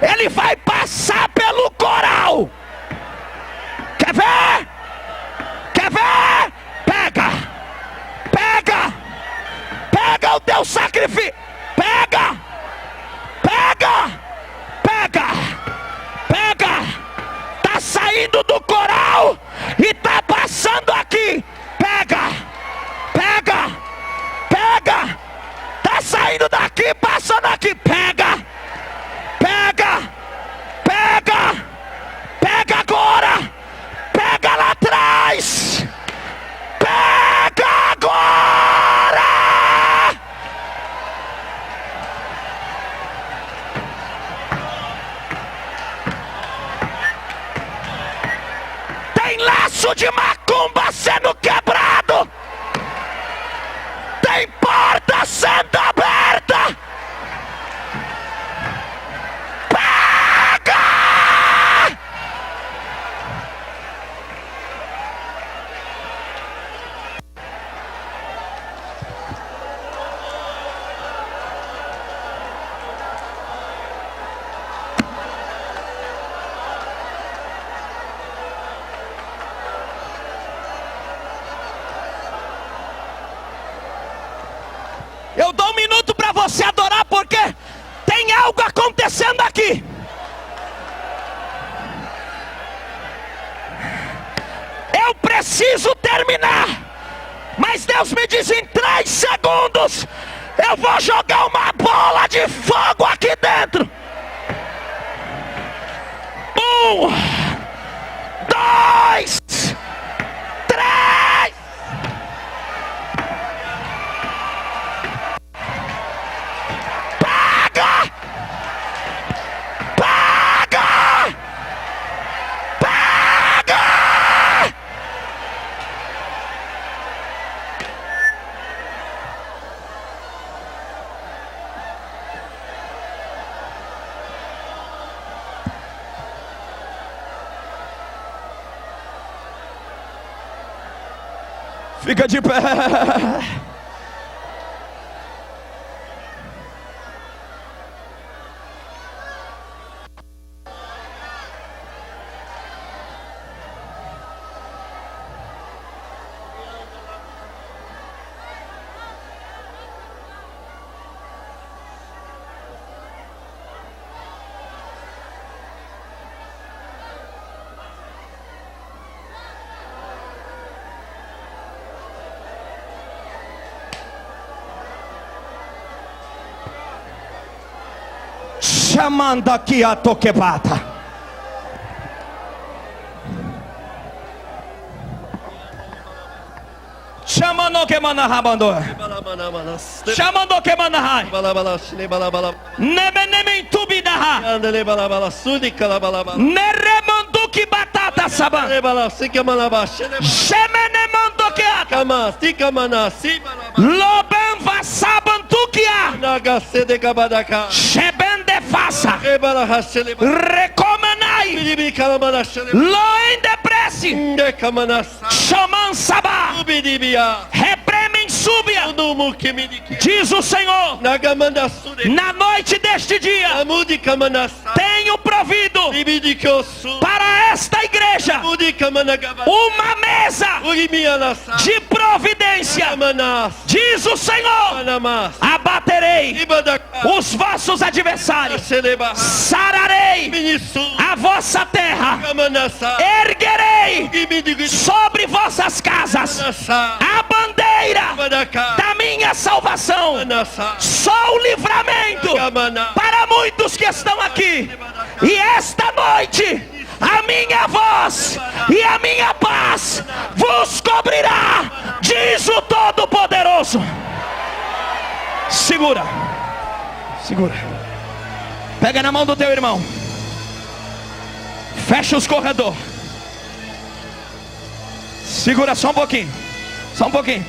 Ele vai passar pelo coral. Quer ver? Quer ver? Pega. Pega. Pega o teu sacrifício. Pega. Pega. Pega, pega, tá saindo do coral e tá passando aqui. Pega, pega, pega, tá saindo daqui, passando aqui. Pega, pega, pega, pega agora, pega lá atrás, pega agora. Tem laço de macumba sendo quebrado. Tem porta sendo aberta. Pega! Eu dou 1 minuto para você adorar, porque tem algo acontecendo aqui. Eu preciso terminar, mas Deus me diz: em 3 segundos eu vou jogar uma bola de fogo aqui dentro. 1, 2, 3. Pega! Pega! Pega! Fica de pé. Chamando aqui a toquebata. Chamando que manarabando. Chamando que manahai. Nebenementubidaha. Neremanduki batata saban. Shemenemandokiata. Loben vasabantukia. Shebende faça. Recomanai. Loen depresse. Chaman sabá. Repremem súbia. Diz o Senhor. Na noite deste dia tenho provido para esta igreja uma mesa de providência. Diz o Senhor. Abaterei os vossos adversários. Sararei a vossa terra. Erguerei sobre vossas casas a bandeira da minha salvação. Sou o livramento para muitos que estão aqui. E esta noite a minha voz e a minha paz vos cobrirá, diz o Todo-Poderoso. Segura. Segura. Pega na mão do teu irmão. Fecha os corredores. Segura só um pouquinho. Só um pouquinho.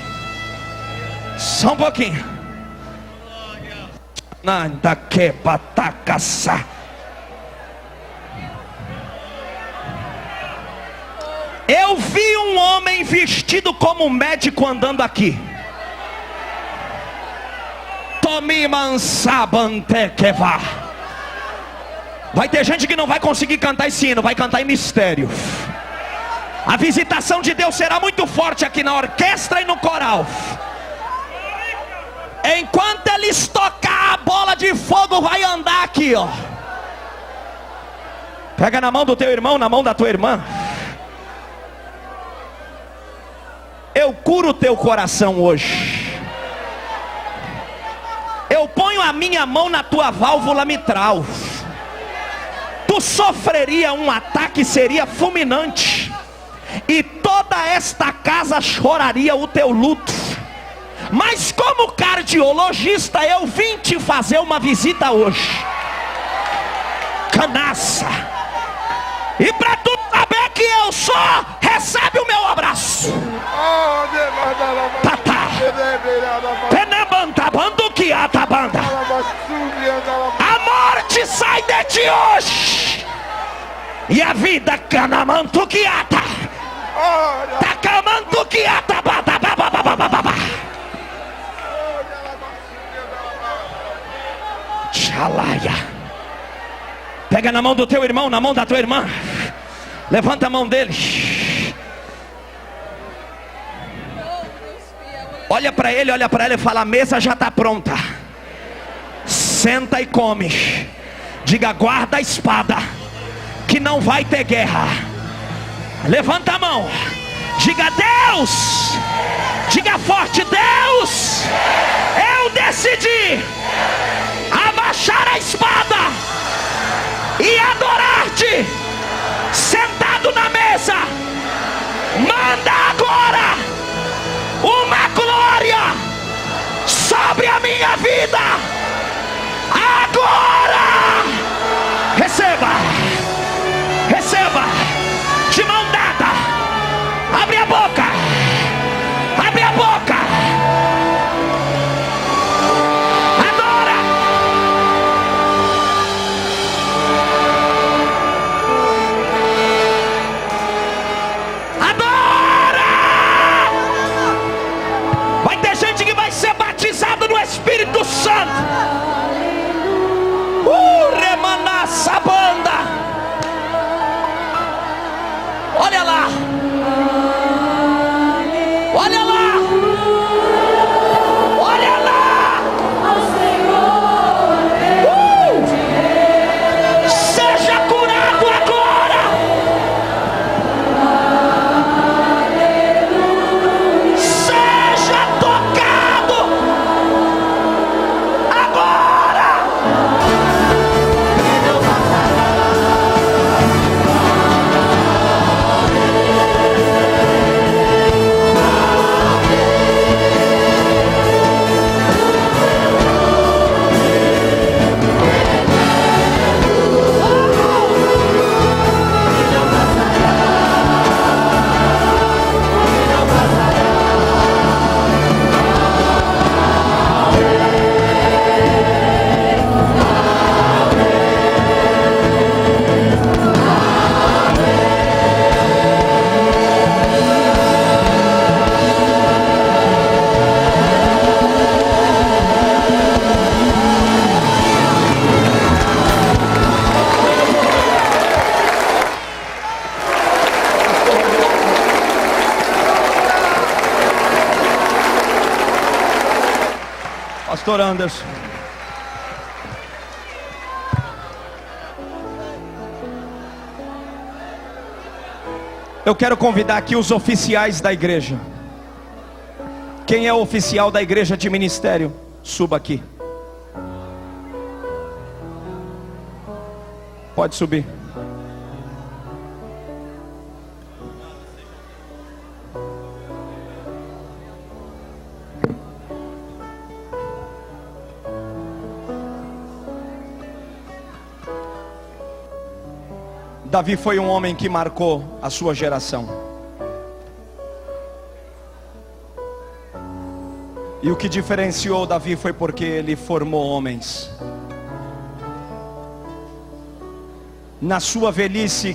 Só um pouquinho. Nada que batacaça. Eu vi um homem vestido como médico andando aqui. Tomi mansabantequeva. Vai ter gente que não vai conseguir cantar esse hino, vai cantar em mistério. A visitação de Deus será muito forte aqui na orquestra e no coral. Enquanto eles tocar, a bola de fogo vai andar aqui, ó. Pega na mão do teu irmão, na mão da tua irmã. Eu curo o teu coração hoje. Eu ponho a minha mão na tua válvula mitral. Tu sofreria um ataque, seria fulminante. E toda esta casa choraria o teu luto. Mas como cardiologista, eu vim te fazer uma visita hoje. Canaça. E para tu saber que eu sou, recebe o meu abraço. Tata. Penebantabanduquiatabanda. A morte sai de ti hoje. E a vida canamantuquiata. Tacamantuquiata. Xalaia. Pega na mão do teu irmão, na mão da tua irmã. Levanta a mão dele. Olha para ele e fala: a mesa já está pronta. Senta e come. Diga: guarda a espada, que não vai ter guerra. Levanta a mão. Diga: Deus. Diga forte: Deus, eu decidi abaixar a espada e adorar-te sentado na mesa. Manda agora uma glória sobre a minha vida. Agora receba, receba, de mão dada. Abre a boca, abre a boca. Adora. Adora. Vai ter gente que vai ser batizado no Espírito Santo. pastor Anderson. Eu quero convidar aqui os oficiais da igreja. Quem é o oficial da igreja de ministério? Suba aqui. Pode subir. Davi foi um homem que marcou a sua geração. E o que diferenciou Davi foi porque ele formou homens. Na sua velhice,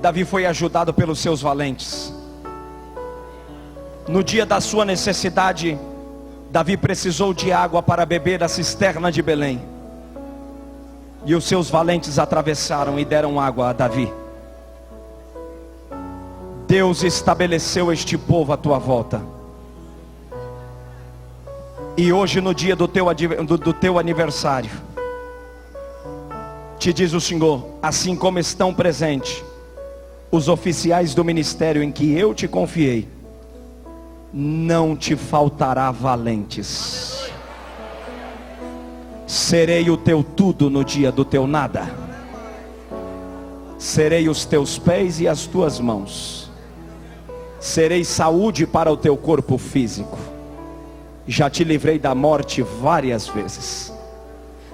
Davi foi ajudado pelos seus valentes. No dia da sua necessidade, Davi precisou de água para beber da cisterna de Belém. E os seus valentes atravessaram e deram água a Davi. Deus estabeleceu este povo à tua volta. E hoje, no dia do teu aniversário, te diz o Senhor: assim como estão presentes os oficiais do ministério em que eu te confiei, não te faltará valentes. Serei o teu tudo no dia do teu nada. Serei os teus pés e as tuas mãos. Serei saúde para o teu corpo físico. Já te livrei da morte várias vezes.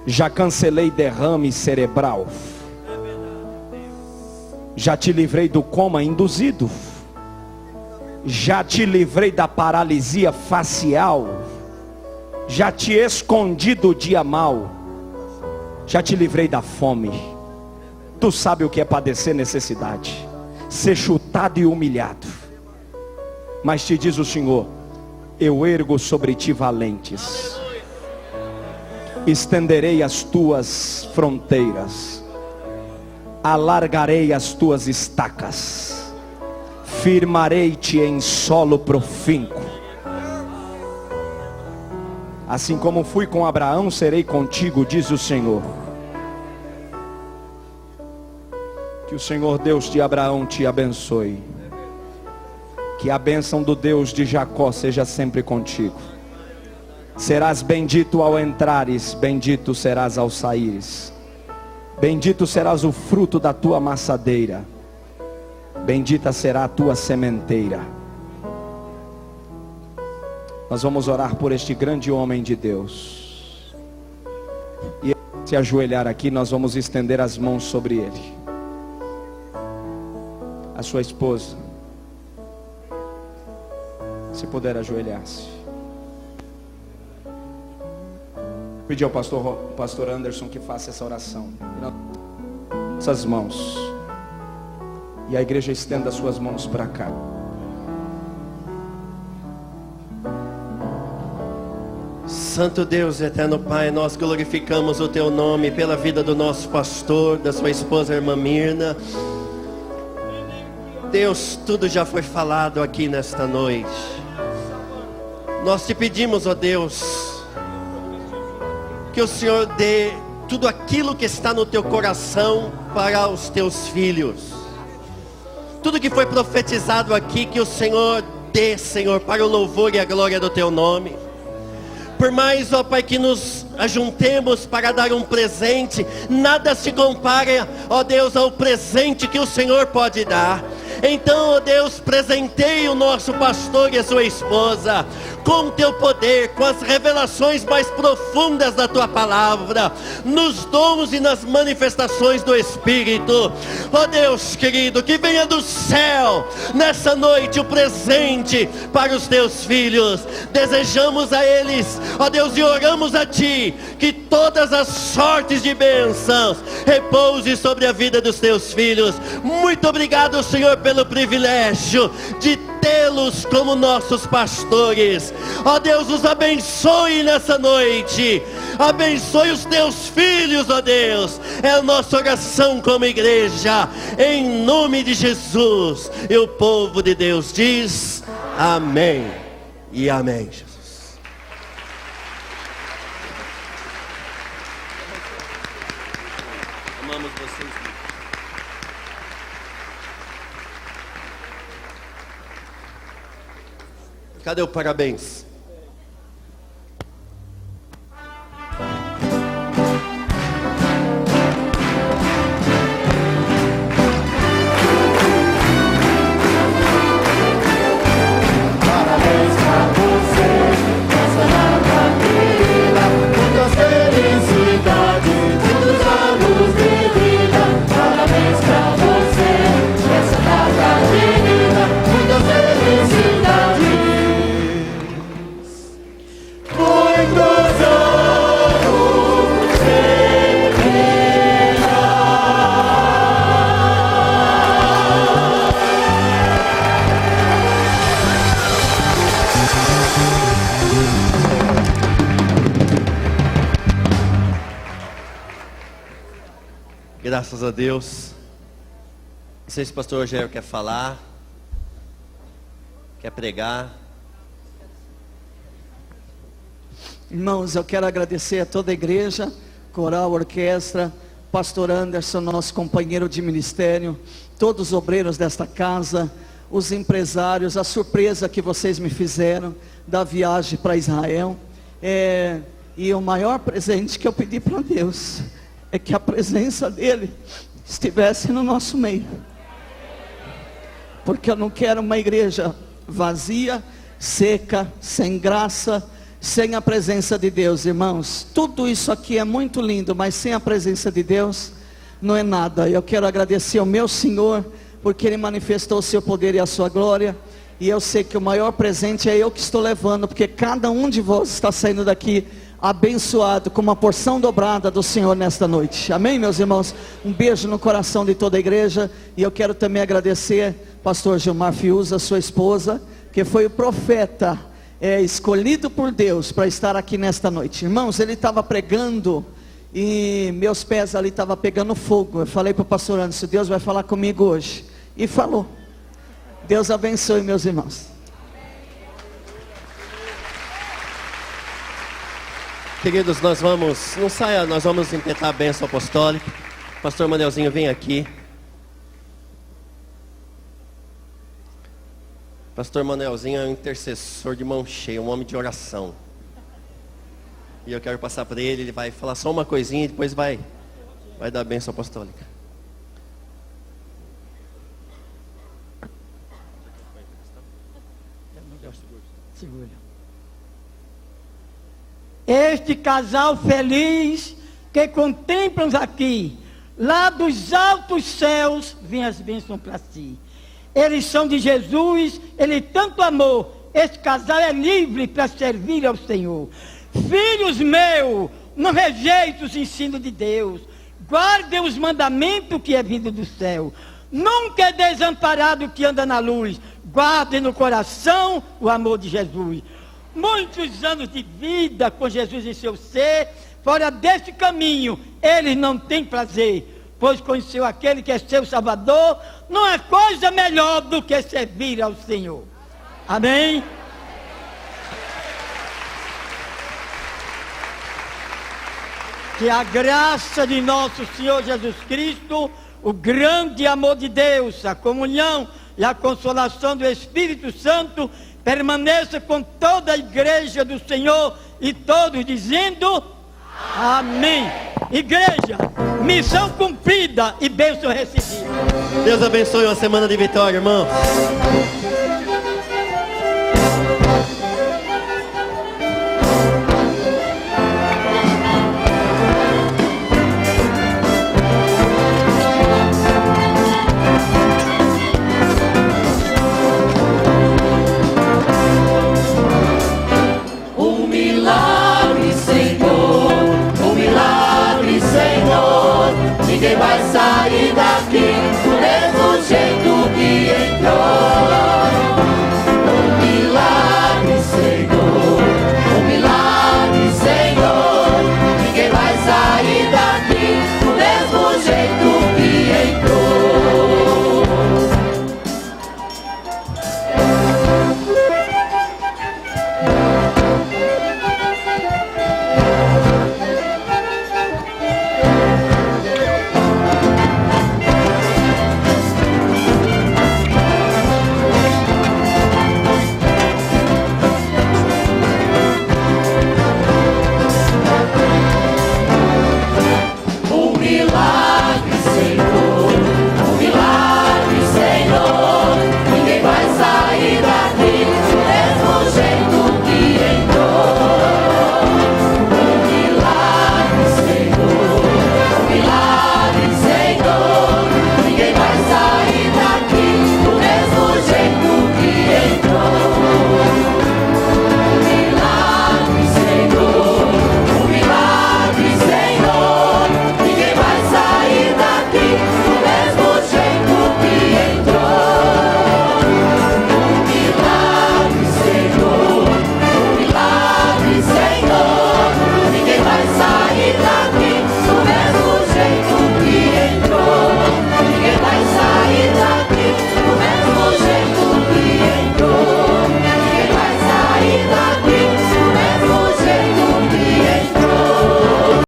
Já cancelei derrame cerebral. Já te livrei do coma induzido. Já te livrei da paralisia facial. Já te escondi do dia mau. Já te livrei da fome. Tu sabe o que é padecer necessidade, ser chutado e humilhado. Mas te diz o Senhor: eu ergo sobre ti valentes. Estenderei as tuas fronteiras. Alargarei as tuas estacas. Firmarei-te em solo profícuo. Assim como fui com Abraão, serei contigo, diz o Senhor. Que o Senhor Deus de Abraão te abençoe. Que a bênção do Deus de Jacó seja sempre contigo. Serás bendito ao entrares, bendito serás ao saíres. Bendito serás o fruto da tua maçadeira. Bendita será a tua sementeira. Nós vamos orar por este grande homem de Deus. E se ajoelhar aqui, nós vamos estender as mãos sobre ele. A sua esposa, se puder ajoelhar-se. Pedir ao pastor Anderson que faça essa oração. Essas mãos. E a igreja estenda as suas mãos para cá. Santo Deus, eterno Pai, nós glorificamos o Teu nome pela vida do nosso pastor, da sua esposa, a irmã Mirna. Deus, tudo já foi falado aqui nesta noite. Nós te pedimos, ó Deus, que o Senhor dê tudo aquilo que está no Teu coração para os Teus filhos. Tudo que foi profetizado aqui, que o Senhor dê, Senhor, para o louvor e a glória do Teu nome. Por mais, ó Pai, que nos ajuntemos para dar um presente, nada se compara, ó Deus, ao presente que o Senhor pode dar. Então, ó Deus, presenteie o nosso pastor e a sua esposa com o Teu poder, com as revelações mais profundas da Tua palavra, nos dons e nas manifestações do Espírito. Ó Deus querido, que venha do céu nessa noite o presente para os Teus filhos. Desejamos a eles, ó Deus, e oramos a Ti, que todas as sortes de bênçãos repouse sobre a vida dos Teus filhos. Muito obrigado, Senhor, pelo privilégio de tê-los como nossos pastores. Ó Deus, os abençoe nessa noite. Abençoe os Teus filhos, ó Deus. É a nossa oração como igreja, em nome de Jesus. E o povo de Deus diz amém e amém, Jesus. vocês muito. Cadê o parabéns? Parabéns pra você, nessa data querida, muitas felicidades, muitos anos de vida. Parabéns pra você, nessa data querida, muitas felicidades, muitos anos de vida. Graças a Deus. Não sei se o pastor Rogério quer falar, quer pregar. Irmãos, eu quero agradecer a toda a igreja, coral, orquestra, pastor Anderson, nosso companheiro de ministério, todos os obreiros desta casa, os empresários, a surpresa que vocês me fizeram da viagem para Israel. E o maior presente que eu pedi para Deus é que a presença dele estivesse no nosso meio, porque eu não quero uma igreja vazia, seca, sem graça, sem a presença de Deus. Irmãos, tudo isso aqui é muito lindo, mas sem a presença de Deus não é nada. Eu quero agradecer ao meu Senhor, porque Ele manifestou o seu poder e a sua glória, e eu sei que o maior presente é eu que estou levando, porque cada um de vós está saindo daqui abençoado com uma porção dobrada do Senhor nesta noite. Amém, meus irmãos? Um beijo no coração de toda a igreja. E eu quero também agradecer pastor Gilmar Fiuza, sua esposa, que foi o profeta escolhido por Deus para estar aqui nesta noite. Irmãos, ele estava pregando e meus pés ali estavam pegando fogo. Eu falei para o pastor Anderson: Deus vai falar comigo hoje. E falou. Deus abençoe, meus irmãos. Queridos, nós vamos, não saia, nós vamos impetrar a bênção apostólica. Pastor Manelzinho, vem aqui. Pastor Manelzinho é um intercessor de mão cheia, um homem de oração. E eu quero passar para ele, ele vai falar só uma coisinha e depois vai dar a bênção apostólica. Segura. Este casal feliz que contemplamos aqui, lá dos altos céus, vem as bênçãos para si. Eles são de Jesus, Ele tanto amou. Este casal é livre para servir ao Senhor. Filhos meus, não rejeitem os ensinos de Deus. Guardem os mandamentos que é vindo do céu. Nunca é desamparado o que anda na luz. Guardem no coração o amor de Jesus. Muitos anos de vida com Jesus em seu ser, fora desse caminho, eles não têm prazer, pois conheceu aquele que é seu Salvador. Não é coisa melhor do que servir ao Senhor. Amém? Que a graça de nosso Senhor Jesus Cristo, o grande amor de Deus, a comunhão e a consolação do Espírito Santo permaneça com toda a igreja do Senhor e todos dizendo amém. Igreja, missão cumprida e bênção recebida. Deus abençoe uma semana de vitória, irmãos. Ninguém vai sair daqui do mesmo jeito.